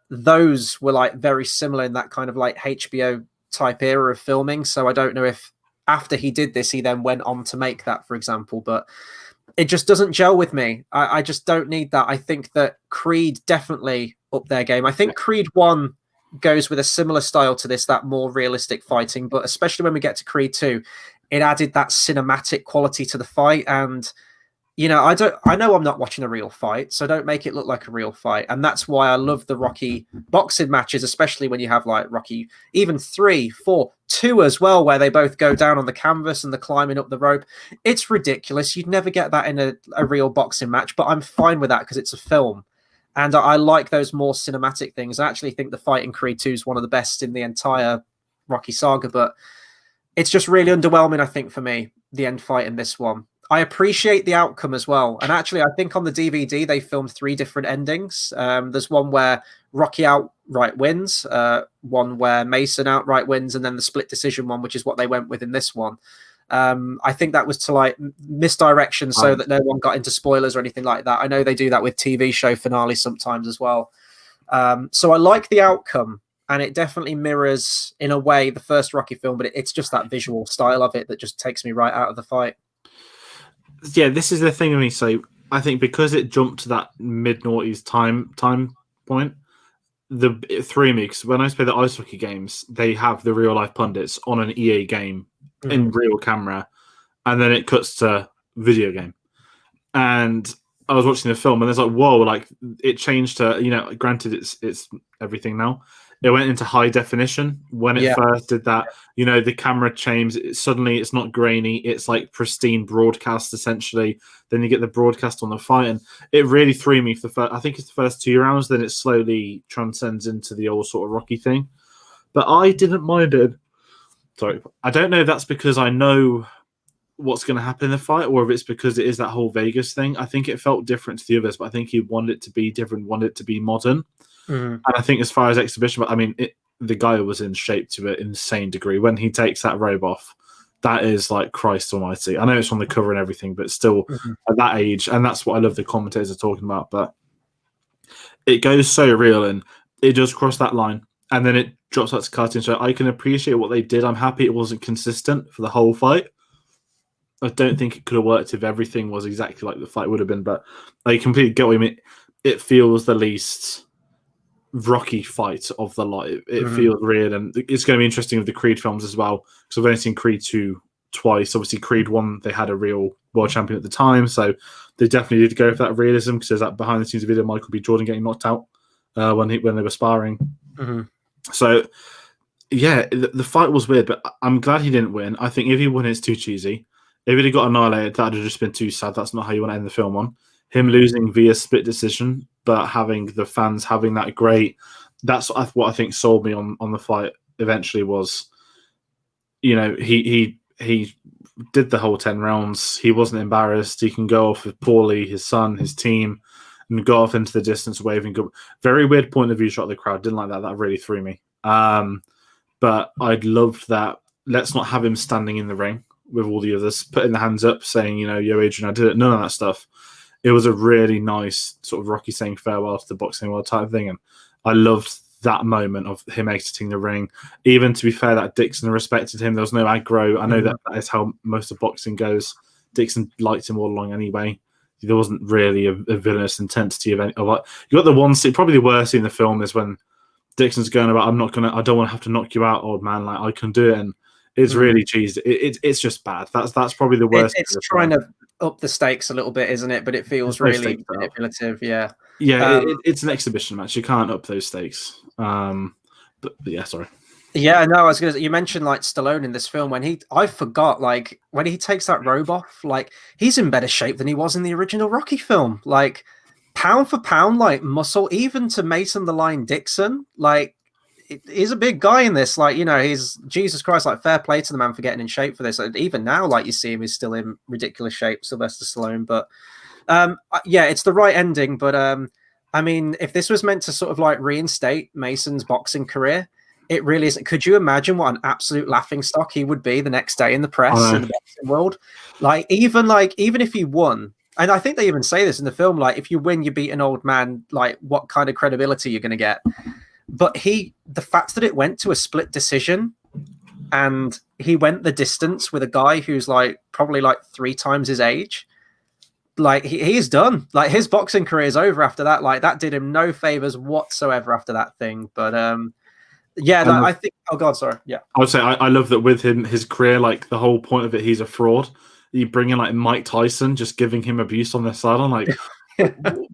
those were like very similar in that kind of like HBO type era of filming. So I don't know if after he did this, he then went on to make that, for example, but it just doesn't gel with me. I just don't need that. I think that Creed definitely upped their game. I think Creed 1 goes with a similar style to this, that more realistic fighting, but especially when we get to Creed 2, it added that cinematic quality to the fight. And, I know I'm not watching a real fight, so don't make it look like a real fight. And that's why I love the Rocky boxing matches, especially when you have like Rocky, even 3, 4, 2 as well, where they both go down on the canvas and the climbing up the rope. It's ridiculous. You'd never get that in a real boxing match, but I'm fine with that because it's a film. And I like those more cinematic things. I actually think the fight in Creed 2 is one of the best in the entire Rocky saga, but it's just really underwhelming, I think, for me, the end fight in this one. I appreciate the outcome as well. And actually, I think on the DVD, they filmed 3 different endings. There's one where Rocky outright wins, one where Mason outright wins, and then the split decision one, which is what they went with in this one. I think that was to like misdirection so that no one got into spoilers or anything like that. I know they do that with TV show finales sometimes as well. So I like the outcome, and it definitely mirrors, in a way, the first Rocky film, but it's just that visual style of it that just takes me right out of the fight. Yeah, this is the thing with me. So I think because it jumped to that mid-noughties time point, it threw me, because when I play the ice hockey games, they have the real-life pundits on an EA game in real camera, and then it cuts to video game. And I was watching the film, and there's like, whoa, like it changed to, granted it's everything now. It went into high definition when it first did that. The camera changes. Suddenly, it's not grainy. It's like pristine broadcast, essentially. Then you get the broadcast on the fight, and it really threw me for the first. I think it's the first 2 rounds. Then it slowly transcends into the old sort of Rocky thing. But I didn't mind it. Sorry, I don't know if that's because I know what's going to happen in the fight, or if it's because it is that whole Vegas thing. I think it felt different to the others, but I think he wanted it to be different, wanted it to be modern. And I think as far as exhibition, I mean, the guy was in shape to an insane degree. When he takes that robe off, that is like Christ almighty. I know it's on the cover and everything, but still at that age, and that's what I love the commentators are talking about, but it goes so real, and it does cross that line, and then it drops out to cartoon. So I can appreciate what they did. I'm happy it wasn't consistent for the whole fight. I don't think it could have worked if everything was exactly like the fight would have been, but I completely get what you mean. It feels the least Rocky fight of the lot. It feels real, and it's going to be interesting with the Creed films as well, because I've only seen Creed 2 twice. Obviously, Creed 1, they had a real world champion at the time, so they definitely need to go for that realism, because there's that behind the scenes video of Michael B. Jordan getting knocked out when they were sparring. Mm-hmm. So yeah, the fight was weird, but I'm glad he didn't win. I think if he won, it's too cheesy. If he'd have got annihilated, that'd have just been too sad. That's not how you want to end the film on. Him losing via split decision, but having the fans having that great, that's what I think sold me on the fight eventually was, he did the whole 10 rounds. He wasn't embarrassed. He can go off with Paulie, his son, his team, and go off into the distance waving. Very weird point of view shot of the crowd. Didn't like that. That really threw me. But I'd loved that. Let's not have him standing in the ring with all the others, putting the hands up, saying, yo, Adrian, I did it. None of that stuff. It was a really nice sort of Rocky saying farewell to the boxing world type thing. And I loved that moment of him exiting the ring. Even, to be fair, that Dixon respected him. There was no aggro. I know that is how most of boxing goes. Dixon liked him all along anyway. There wasn't really a villainous intensity of any. You got the one scene, probably the worst scene in the film is when Dixon's going about, I don't want to have to knock you out, old man. Like, I can do it. And it's really cheesy. It's just bad. That's probably the worst. It's trying to up the stakes a little bit, isn't it? But it feels really manipulative. Yeah. Yeah, it's an exhibition match. You can't up those stakes. But yeah, sorry. Yeah, no, I was gonna. You mentioned like Stallone in this film I forgot like when he takes that robe off, like he's in better shape than he was in the original Rocky film. Like pound for pound, like muscle, even to Mason the Lion Dixon, like he's a big guy in this. Like, he's Jesus Christ, like fair play to the man for getting in shape for this. And even now, like you see him, he's still in ridiculous shape, Sylvester Stallone. But yeah, it's the right ending. But I mean, if this was meant to sort of like reinstate Mason's boxing career, it really isn't. Could you imagine what an absolute laughingstock he would be the next day in the press in the boxing world? Like even if he won, and I think they even say this in the film, like if you win, you beat an old man, like what kind of credibility you're going to get. But the fact that it went to a split decision and he went the distance with a guy who's like probably like 3 times his age, like he's done. Like his boxing career is over after that. Like that did him no favors whatsoever after that thing. But yeah, I think. Oh God, sorry. Yeah, I would say I love that with him, his career. Like the whole point of it, he's a fraud. You bring in like Mike Tyson, just giving him abuse on the sideline. Like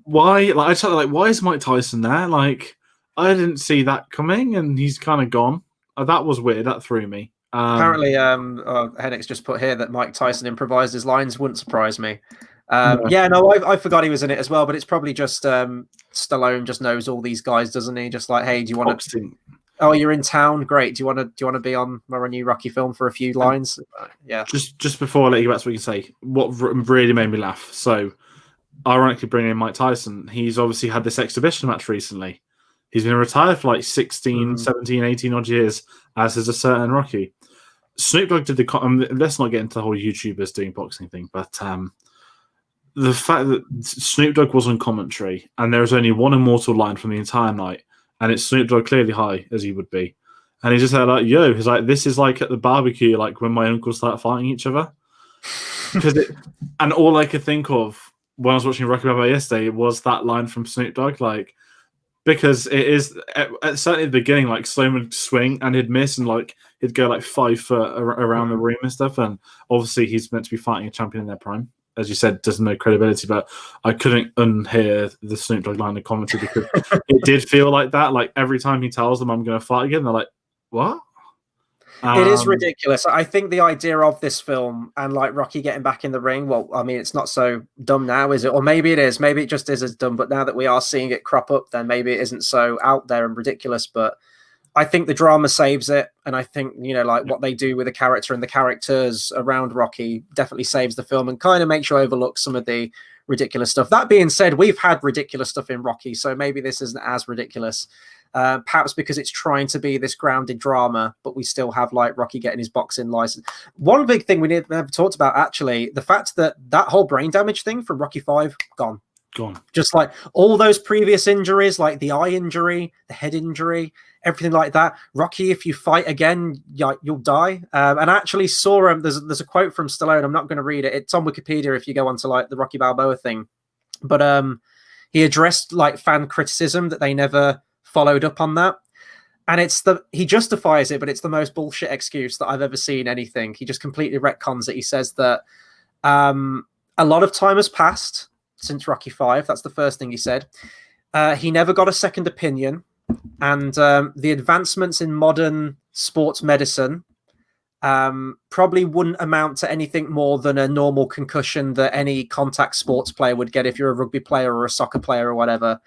why? Like I tell, like why is Mike Tyson there? Like I didn't see that coming, and he's kind of gone. That was weird. That threw me. Apparently, Hennick's just put here that Mike Tyson improvised his lines. Wouldn't surprise me. Yeah, no, I forgot he was in it as well. But it's probably just Stallone just knows all these guys, doesn't he? Just like, hey, do you want to? Oh, you're in town. Great. Do you want to be on our new Rocky film for a few lines? Yeah. Just before I let you back to what you say, what really made me laugh. So, ironically, bringing in Mike Tyson, he's obviously had this exhibition match recently. He's been retired for like 16, 17, 18 odd years, as is a certain Rocky. Snoop Dogg did let's not get into the whole YouTubers doing boxing thing, but the fact that Snoop Dogg was on commentary and there was only one immortal line from the entire night, and it's Snoop Dogg clearly high, as he would be. And he just said, like, yo, he's like, this is like at the barbecue, like when my uncles start fighting each other. And all I could think of when I was watching Rocky Balboa yesterday was that line from Snoop Dogg, like, because it is, certainly at the beginning, like, Sloan would swing and he'd miss and, like, he'd go, like, 5 foot around the room and stuff. And obviously he's meant to be fighting a champion in their prime. As you said, doesn't know credibility, but I couldn't unhear the Snoop Dogg line of commentary because it did feel like that. Like every time he tells them I'm going to fight again, they're like, what? It is ridiculous. I think the idea of this film and like Rocky getting back in the ring, well, I mean, it's not so dumb now, is it? Or maybe it is. Maybe it just is as dumb. But now that we are seeing it crop up, then maybe it isn't so out there and ridiculous. But I think the drama saves it. And I think, like what they do with the character and the characters around Rocky definitely saves the film and kind of makes you overlook some of the ridiculous stuff. That being said, we've had ridiculous stuff in Rocky, so maybe this isn't as ridiculous. Perhaps because it's trying to be this grounded drama, but we still have like Rocky getting his boxing license. One big thing we never talked about, actually, the fact that whole brain damage thing from Rocky 5, gone. Just like all those previous injuries, like the eye injury, the head injury, everything like that. Rocky, if you fight again, you'll die. And I actually saw there's a quote from Stallone. I'm not going to read it. It's on Wikipedia if you go onto like the Rocky Balboa thing. But he addressed like fan criticism that they never followed up on that. And he justifies it, but it's the most bullshit excuse that I've ever seen anything. He just completely retcons it. He says that a lot of time has passed since Rocky V. That's the first thing he said. He never got a second opinion, and the advancements in modern sports medicine probably wouldn't amount to anything more than a normal concussion that any contact sports player would get if you're a rugby player or a soccer player or whatever.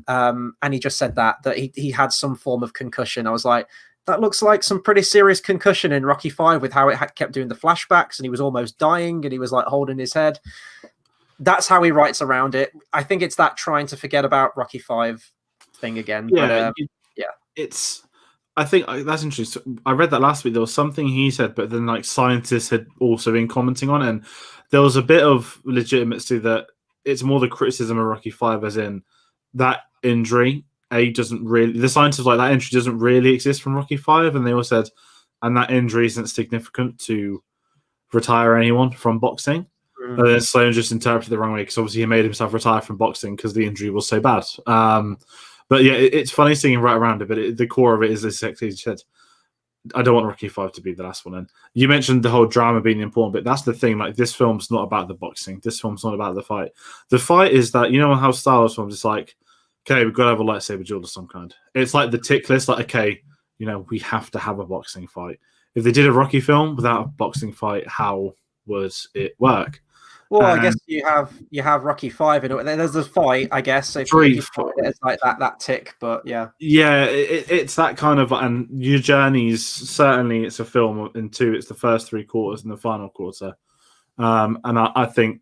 And he just said that he had some form of concussion. I was like, that looks like some pretty serious concussion in Rocky V with how it kept doing the flashbacks and he was almost dying and he was like holding his head. That's how he writes around it. I think it's that trying to forget about Rocky V thing again. Yeah, but, I think that's interesting. I read that last week. There was something he said, but then like scientists had also been commenting on it, and there was a bit of legitimacy that it's more the criticism of Rocky V, as in that injury. Doesn't really. The scientists like that injury doesn't really exist from Rocky V, and they all said, and that injury isn't significant to retire anyone from boxing. And then Stallone just interpreted it the wrong way because obviously he made himself retire from boxing because the injury was so bad. But yeah, it's funny seeing right around it, but the core of it is exactly as you said. I don't want Rocky V to be the last one in. You mentioned the whole drama being important, but that's the thing. Like, this film's not about the boxing. This film's not about the fight. The fight is that, you know how Star Wars films, it's like, okay, we've got to have a lightsaber duel of some kind. It's like the tick list, like, okay, you know, we have to have a boxing fight. If they did a Rocky film without a boxing fight, how would it work? Well, I guess you have Rocky V in it. There's a fight, I guess. So it's like that tick, but yeah. Yeah, it's that kind of, and your journeys, certainly it's a film in two, it's the first three quarters and the final quarter. And I think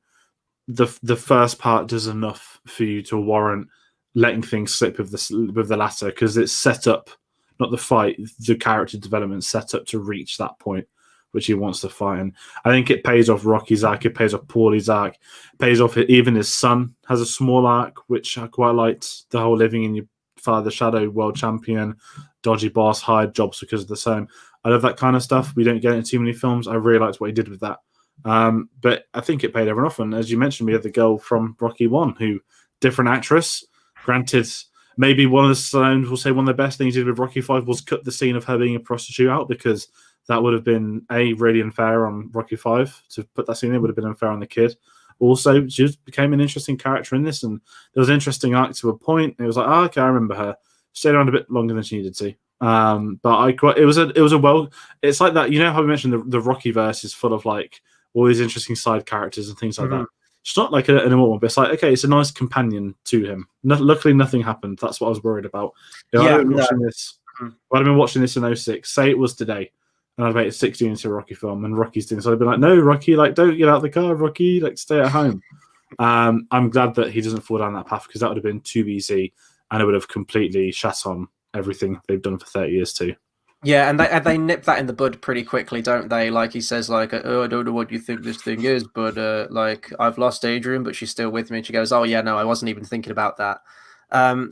the first part does enough for you to warrant letting things slip with the latter, because it's set up, not the fight, the character development set up to reach that point which he wants to fight. And I think it pays off Rocky's arc, it pays off Paulie's arc, it pays off even his son has a small arc, which I quite liked. The whole living in your father's shadow, world champion, dodgy boss, hired jobs because of the same. I love that kind of stuff. We don't get it in too many films. I really liked what he did with that. But I think it paid everyone off. And as you mentioned, we had the girl from Rocky 1, who, different actress, granted, maybe one of the Stallones will say one of the best things he did with Rocky 5 was cut the scene of her being a prostitute out, because that would have been really unfair on Rocky 5 to put that scene in. Would have been unfair on the kid. Also, she just became an interesting character in this, and there was an interesting arc to a point. It was like, okay, I remember her. Stayed around a bit longer than she needed to. But it was a well. It's like that. You know how we mentioned the Rocky verse is full of like all these interesting side characters and things like that. It's not like an immortal one, but it's like, okay, it's a nice companion to him. Luckily, nothing happened. That's what I was worried about. I'd have been watching this in 2006. Say it was today, and I'd made it 16 into a Rocky film, and Rocky's doing so. I'd be like, no, Rocky, like, don't get out of the car, Rocky, like, stay at home. I'm glad that he doesn't fall down that path, because that would have been too easy, and it would have completely shat on everything they've done for 30 years too. Yeah, and they nip that in the bud pretty quickly, don't they? Like he says, like, oh, I don't know what you think this thing is, but like, I've lost Adrian, but she's still with me. And she goes, oh yeah, no, I wasn't even thinking about that.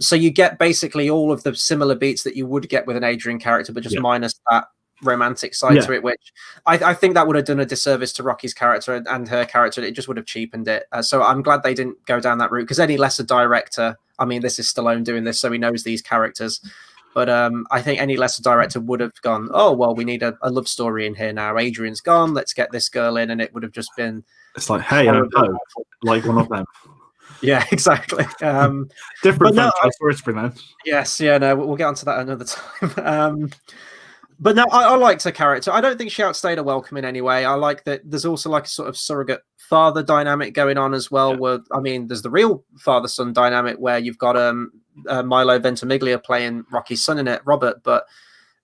So you get basically all of the similar beats that you would get with an Adrian character, but just minus that romantic side to it, which I think that would have done a disservice to Rocky's character and her character. It just would have cheapened it. So I'm glad they didn't go down that route, because any lesser director, I mean, this is Stallone doing this, so he knows these characters. But I think any lesser director would have gone, oh, well, we need a love story in here now. Adrian's gone. Let's get this girl in. And it would have just been... It's like, hey, I know, like one of them. Yeah, exactly. Different franchise. Yes, yeah, no, we'll get onto that another time. But no, I liked her character. I don't think she outstayed her welcome in any way. I like that there's also like a sort of surrogate father dynamic going on as well. Yeah. Where, I mean, there's the real father-son dynamic where you've got Milo Ventimiglia playing Rocky's son in it, Robert, but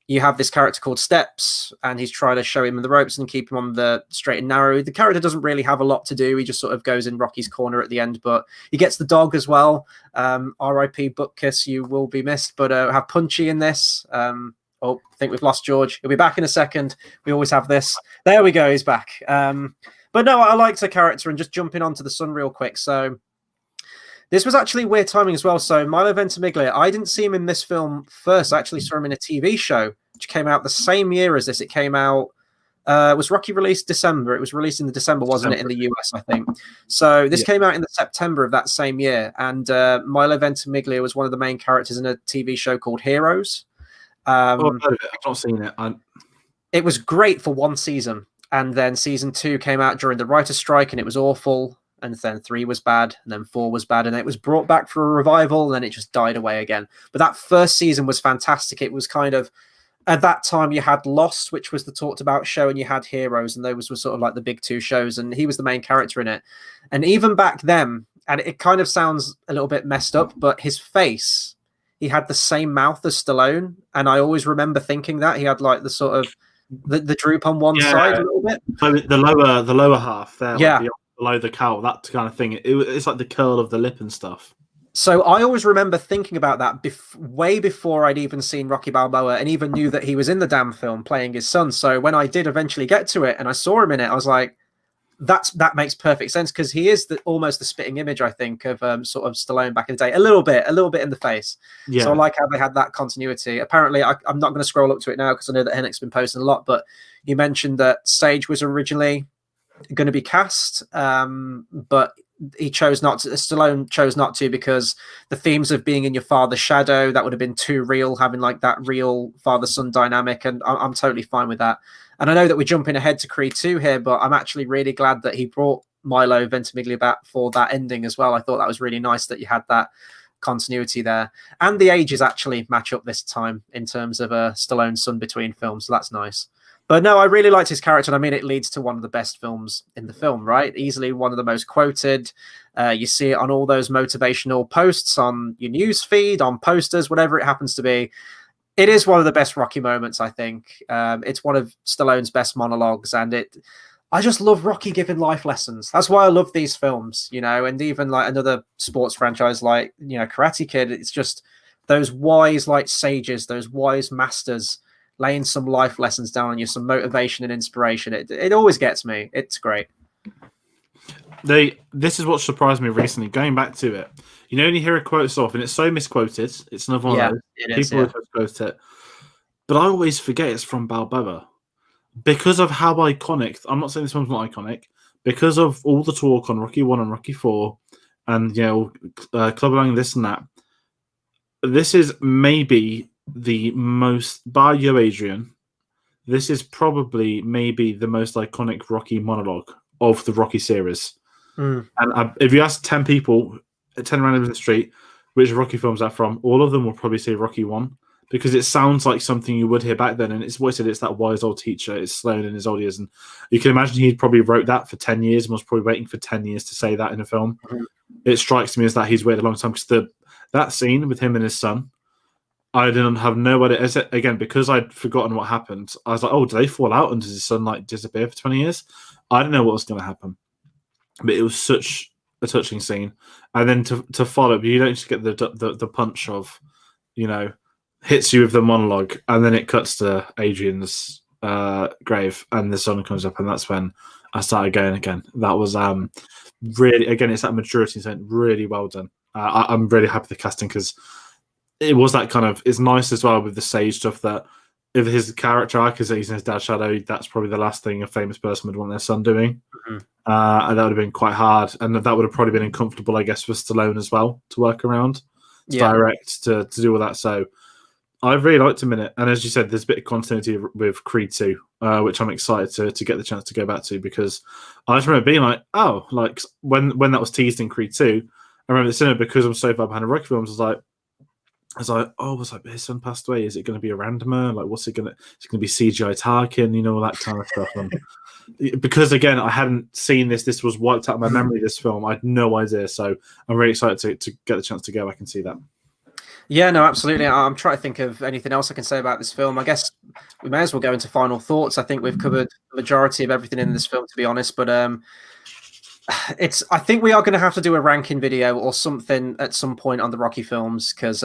you have this character called Steps, and he's trying to show him the ropes and keep him on the straight and narrow. The character doesn't really have a lot to do. He just sort of goes in Rocky's corner at the end, but he gets the dog as well. R.I.P. Butkus, you will be missed, but have Punchy in this. Oh, I think we've lost George. He'll be back in a second. We always have this. There we go. He's back. But no, I liked her character, and just jumping onto the son real quick. So this was actually weird timing as well. So Milo Ventimiglia, I didn't see him in this film first. I actually saw him in a TV show, which came out the same year as this. It came out, was Rocky released December? It was released in the December, wasn't it, in the US, I think. So this came out in the September of that same year. And Milo Ventimiglia was one of the main characters in a TV show called Heroes. Oh, I've heard of it. I've not seen it. It was great for one season, and then season 2 came out during the writer's strike, and it was awful. And then 3 was bad, and then 4 was bad, and it was brought back for a revival, and then it just died away again. But that first season was fantastic. It was kind of, at that time, you had Lost, which was the talked about show, and you had Heroes, and those were sort of like the big 2 shows, and he was the main character in it. And even back then, and it kind of sounds a little bit messed up, but his face, he had the same mouth as Stallone, and I always remember thinking that he had like the sort of the droop on one side a little bit. So the lower half there, yeah, like below the cowl, that kind of thing. It's like the curl of the lip and stuff. So I always remember thinking about that way before I'd even seen Rocky Balboa, and even knew that he was in the damn film playing his son. So when I did eventually get to it and I saw him in it, I was like, that makes perfect sense, because he is almost the spitting image, I think, of sort of Stallone back in the day. A little bit in the face. Yeah. So I like how they had that continuity. Apparently, I'm not going to scroll up to it now because I know that Hennick's been posting a lot, but he mentioned that Sage was originally going to be cast, but he chose not to. Stallone chose not to, because the themes of being in your father's shadow, that would have been too real, having like that real father-son dynamic, and I'm totally fine with that. And I know that we're jumping ahead to Creed 2 here, but I'm actually really glad that he brought Milo Ventimiglia back for that ending as well. I thought that was really nice that you had that continuity there. And the ages actually match up this time in terms of Stallone's son between films, so that's nice. But no, I really liked his character, and I mean, it leads to one of the best films in the film, right? Easily one of the most quoted. You see it on all those motivational posts on your news feed, on posters, whatever it happens to be. It is one of the best Rocky moments, I think. It's one of Stallone's best monologues, and I just love Rocky giving life lessons. That's why I love these films, you know, and even like another sports franchise like, you know, Karate Kid, it's just those wise like sages, those wise masters laying some life lessons down on you, some motivation and inspiration. It always gets me. It's great. This is what surprised me recently, going back to it. You know, when you hear a quote so often, it's so misquoted. It's another one of those. People always quote it. But I always forget it's from Balboa. Because of how iconic, I'm not saying this one's not iconic, because of all the talk on Rocky 1 and Rocky 4, and, you know, Club Lang, this and that, this is maybe the most, by you, Adrian, this is probably maybe the most iconic Rocky monologue of the Rocky series. And if you ask 10 people, 10 random in the street, which Rocky films are from, all of them will probably say Rocky 1, because it sounds like something you would hear back then. And it's what I said, it's that wise old teacher. It's Stallone in his old years. And you can imagine he probably wrote that for 10 years and was probably waiting for 10 years to say that in a film. It strikes me as that he's waited a long time, because that scene with him and his son, I didn't have no idea. Again, because I'd forgotten what happened, I was like, oh, did they fall out and does his son like disappear for 20 years? I didn't know what was going to happen. But it was such a touching scene. And then to follow, you don't just get the punch of, you know, hits you with the monologue, and then it cuts to Adrian's grave, and the sun comes up, and that's when I started going again. That was really, again, it's that maturity thing, really well done. I'm really happy with the casting, because it was that kind of, it's nice as well with the Sage stuff, that if his character arc is that he's in his dad's shadow, that's probably the last thing a famous person would want their son doing. And that would have been quite hard, and that would have probably been uncomfortable, I guess, for Stallone as well to work around, to direct, to do all that. So I really liked him in it, and as you said, there's a bit of continuity with Creed 2, which I'm excited to get the chance to go back to, because I just remember being like, oh, like when that was teased in Creed 2, I remember the cinema, because I'm so far behind the Rocky films, I was like, his son passed away. Is it going to be a randomer? Like, what's it going to? Is it going to be CGI Tarkin? You know, all that kind of stuff. And because again, I hadn't seen this. This was wiped out of my memory. This film, I had no idea. So I'm really excited to get the chance to go back and see that. Yeah, no, absolutely. I'm trying to think of anything else I can say about this film. I guess we may as well go into final thoughts. I think we've covered the majority of everything in this film, to be honest. But I think we are going to have to do a ranking video or something at some point on the Rocky films, because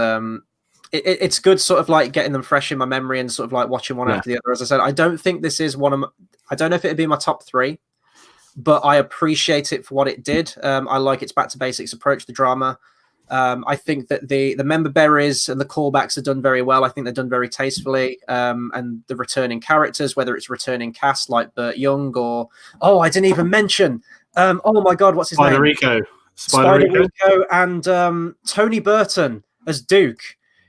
it's good sort of like getting them fresh in my memory and sort of like watching one after the other. As I said, I don't think this is I don't know if it'd be my top 3, but I appreciate it for what it did. I like its back to basics approach to drama. I think that the member berries and the callbacks are done very well. I think they're done very tastefully. And the returning characters, whether it's returning cast like Burt Young or, I didn't even mention, oh my God, what's his name? Spider Rico and Tony Burton as Duke.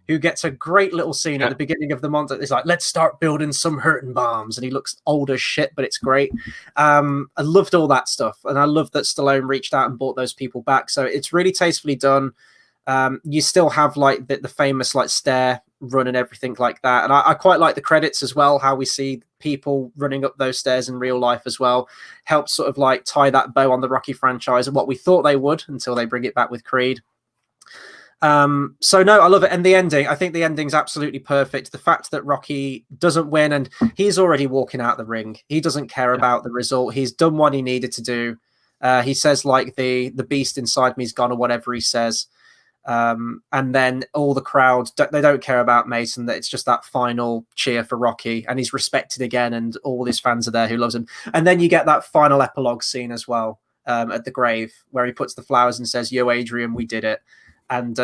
who gets a great little scene at the beginning of the month. It's like, let's start building some hurting bombs. And he looks old as shit, but it's great. I loved all that stuff. And I love that Stallone reached out and brought those people back. So it's really tastefully done. You still have like the famous like stair run and everything like that. And I quite like the credits as well, how we see people running up those stairs in real life as well. Helps sort of like tie that bow on the Rocky franchise and what we thought they would until they bring it back with Creed. So no, I love it. And the ending, I think the ending's absolutely perfect. The fact that Rocky doesn't win and he's already walking out the ring. He doesn't care about the result. He's done what he needed to do. He says like the beast inside me's gone or whatever he says. And then all the crowd, they don't care about Mason, that it's just that final cheer for Rocky and he's respected again and all his fans are there who loves him. And then you get that final epilogue scene as well, at the grave where he puts the flowers and says, "Yo, Adrian, we did it." And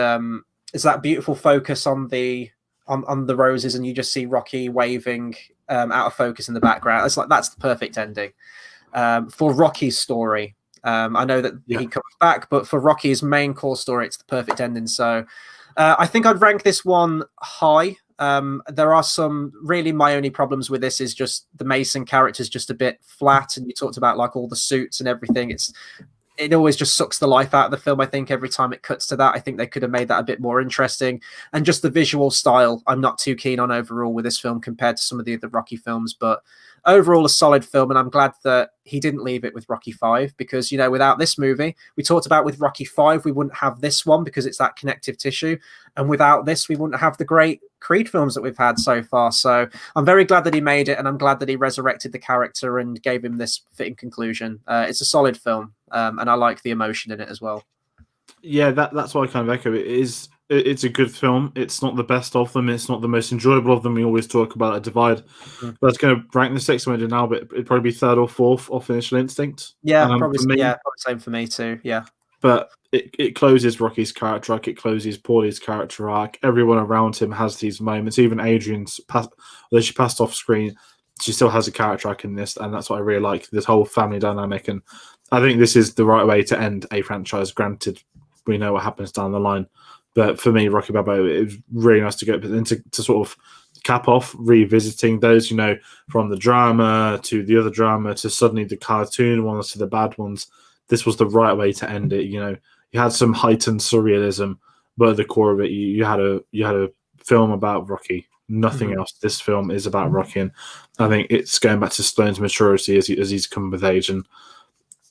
it's that beautiful focus on the roses, and you just see Rocky waving out of focus in the background. It's like that's the perfect ending for Rocky's story. I know that he comes back, but for Rocky's main core story, it's the perfect ending. So I think I'd rank this one high. There are some really my only problems with this is just the Mason character is just a bit flat, and you talked about like all the suits and everything. It always just sucks the life out of the film. I think every time it cuts to that, I think they could have made that a bit more interesting. And just the visual style, I'm not too keen on overall with this film compared to some of the other Rocky films, but overall a solid film. And I'm glad that he didn't leave it with Rocky 5 because, you know, without this movie, we talked about with Rocky 5, we wouldn't have this one because it's that connective tissue. And without this, we wouldn't have the great Creed films that we've had so far. So I'm very glad that he made it, and I'm glad that he resurrected the character and gave him this fitting conclusion. It's a solid film, and I like the emotion in it as well. Yeah, that's what I kind of echo. It's a good film. It's not the best of them. It's not the most enjoyable of them. We always talk about a divide. But it's going to rank the sixth one now, but it'd probably be third or fourth off Initial Instinct. Yeah, probably. Yeah, probably same for me too. Yeah. But it closes Rocky's character arc. It closes Paulie's character arc. Everyone around him has these moments. Even Adrian's, although she passed off screen, she still has a character arc in this, and that's what I really like. This whole family dynamic, and I think this is the right way to end a franchise. Granted, we know what happens down the line, but for me, Rocky Balboa, it was really nice to go into to sort of cap off revisiting those, you know, from the drama to the other drama to suddenly the cartoon ones to the bad ones. This was the right way to end it. You know, you had some heightened surrealism, but at the core of it, you had a film about Rocky. Nothing else. This film is about Rocky, and I think it's going back to Stallone's maturity as he's come with age. And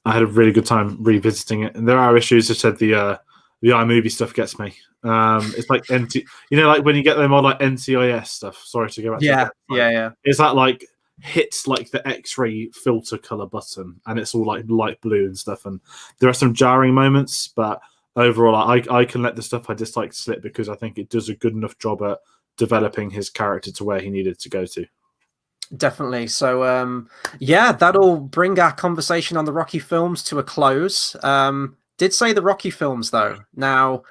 I had a really good time revisiting it. And there are issues. I said the iMovie stuff gets me. It's like you know, like when you get them on like NCIS stuff. Sorry to go back. Yeah. Is that like hits like the X-ray filter color button, and it's all like light blue and stuff. And there are some jarring moments, but overall, I can let the stuff I dislike slip because I think it does a good enough job at developing his character to where he needed to go to. Definitely. So, yeah, that'll bring our conversation on the Rocky films to a close. Did say the Rocky films, though. Now,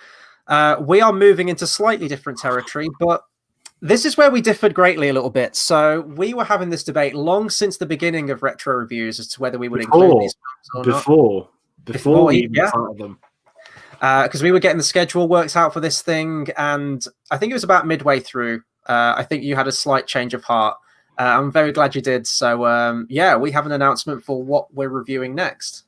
we are moving into slightly different territory, but this is where we differed greatly a little bit. So we were having this debate long since the beginning of retro reviews as to whether we would include these films or not. Before we even started them. Because we were getting the schedule worked out for this thing, and I think it was about midway through. I think you had a slight change of heart. I'm very glad you did. So, yeah, we have an announcement for what we're reviewing next.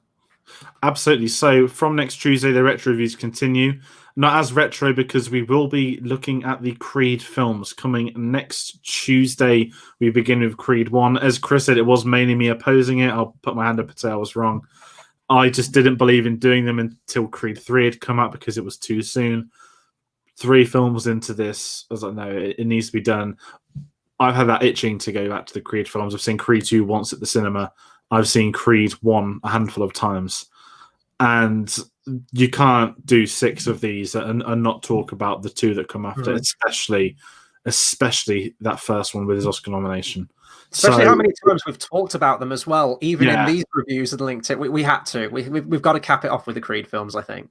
Absolutely. So from next Tuesday, the retro reviews continue. Not as retro because we will be looking at the Creed films coming next Tuesday. We begin with Creed 1. As Chris said, it was mainly me opposing it. I'll put my hand up and say I was wrong. I just didn't believe in doing them until Creed 3 had come out because it was too soon. 3 films into this, I was like, no, it needs to be done. I've had that itching to go back to the Creed films. I've seen Creed 2 once at the cinema. I've seen Creed 1 a handful of times. And you can't do 6 of these and not talk about the 2 that come after, especially that first one with his Oscar nomination. Especially how many times we've talked about them as well, even in these reviews and linked it. We had to. We've got to cap it off with the Creed films, I think.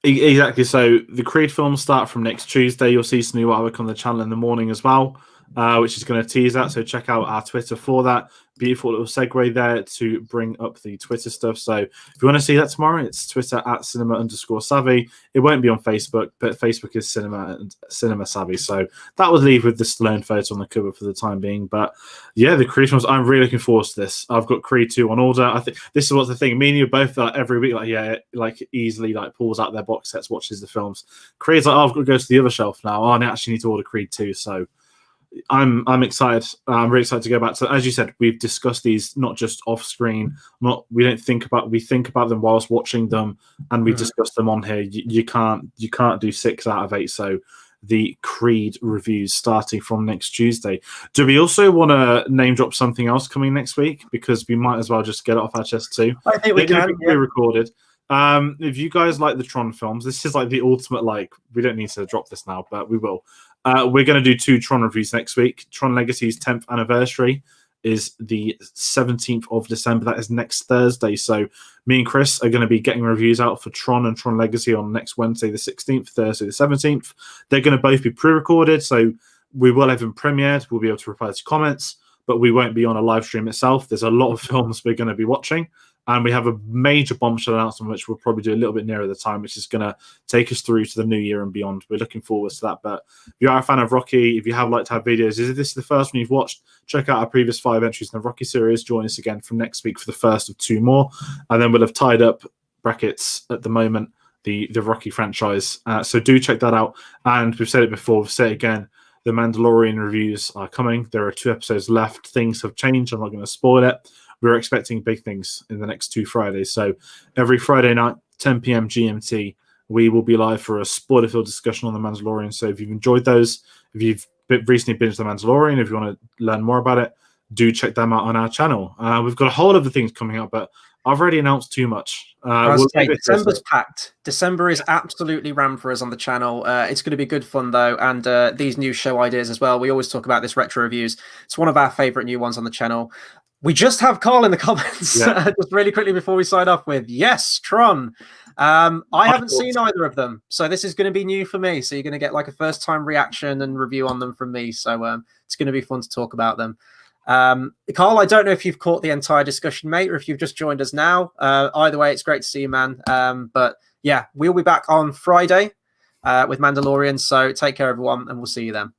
Exactly. So the Creed films start from next Tuesday. You'll see some new artwork on the channel in the morning as well. which is going to tease that. So check out our Twitter for that. Beautiful little segue there to bring up the Twitter stuff. So if you want to see that tomorrow, it's Twitter at cinema_savvy. It won't be on Facebook, but Facebook is cinema savvy. So that would leave with the Stallone photo on the cover for the time being. But yeah, the Creed films, I'm really looking forward to this. I've got Creed 2 on order. I think this is what's the thing. Me and you both every week, easily pulls out their box sets, watches the films. Creed's like, I've got to go to the other shelf now. I actually need to order Creed 2. So I'm excited. I'm really excited to go back. So as you said, we've discussed these not just off screen. We think about them whilst watching them, and we discuss them on here. You can't do 6 out of 8. So the Creed reviews starting from next Tuesday. Do we also want to name drop something else coming next week? Because we might as well just get it off our chest too. I think we can. Pre-recorded. If you guys like the Tron films, this is the ultimate. We don't need to drop this now, but we will. We're going to do 2 Tron reviews next week. Tron Legacy's 10th anniversary is the 17th of December. That is next Thursday. So me and Chris are going to be getting reviews out for Tron and Tron Legacy on next Wednesday, the 16th, Thursday, the 17th. They're going to both be pre-recorded, so we will have them premiered. We'll be able to reply to comments, but we won't be on a live stream itself. There's a lot of films we're going to be watching. And we have a major bombshell announcement, which we'll probably do a little bit nearer the time, which is going to take us through to the new year and beyond. We're looking forward to that. But if you are a fan of Rocky, if you have liked to have videos, if this is the first one you've watched, check out our previous 5 entries in the Rocky series. Join us again from next week for the first of 2 more. And then we'll have tied up brackets at the moment, the Rocky franchise. So do check that out. And we've said it before, we'll say it again. The Mandalorian reviews are coming. There are 2 episodes left. Things have changed. I'm not going to spoil it. We're expecting big things in the next 2 Fridays. So every Friday night, 10 p.m. GMT, we will be live for a spoiler-filled discussion on The Mandalorian. So if you've enjoyed those, if you've recently binged The Mandalorian, if you want to learn more about it, do check them out on our channel. We've got a whole other things coming up, but I've already announced too much. December's packed. December is absolutely rammed for us on the channel. It's going to be good fun, though, and these new show ideas as well. We always talk about this retro reviews. It's one of our favourite new ones on the channel. We just have Carl in the comments, just really quickly before we sign off with, yes, Tron. I haven't seen either of them, so this is going to be new for me. So you're going to get a first-time reaction and review on them from me. So it's going to be fun to talk about them. Carl, I don't know if you've caught the entire discussion, mate, or if you've just joined us now. Either way, it's great to see you, man. But yeah, we'll be back on Friday with Mandalorian. So take care, everyone, and we'll see you then.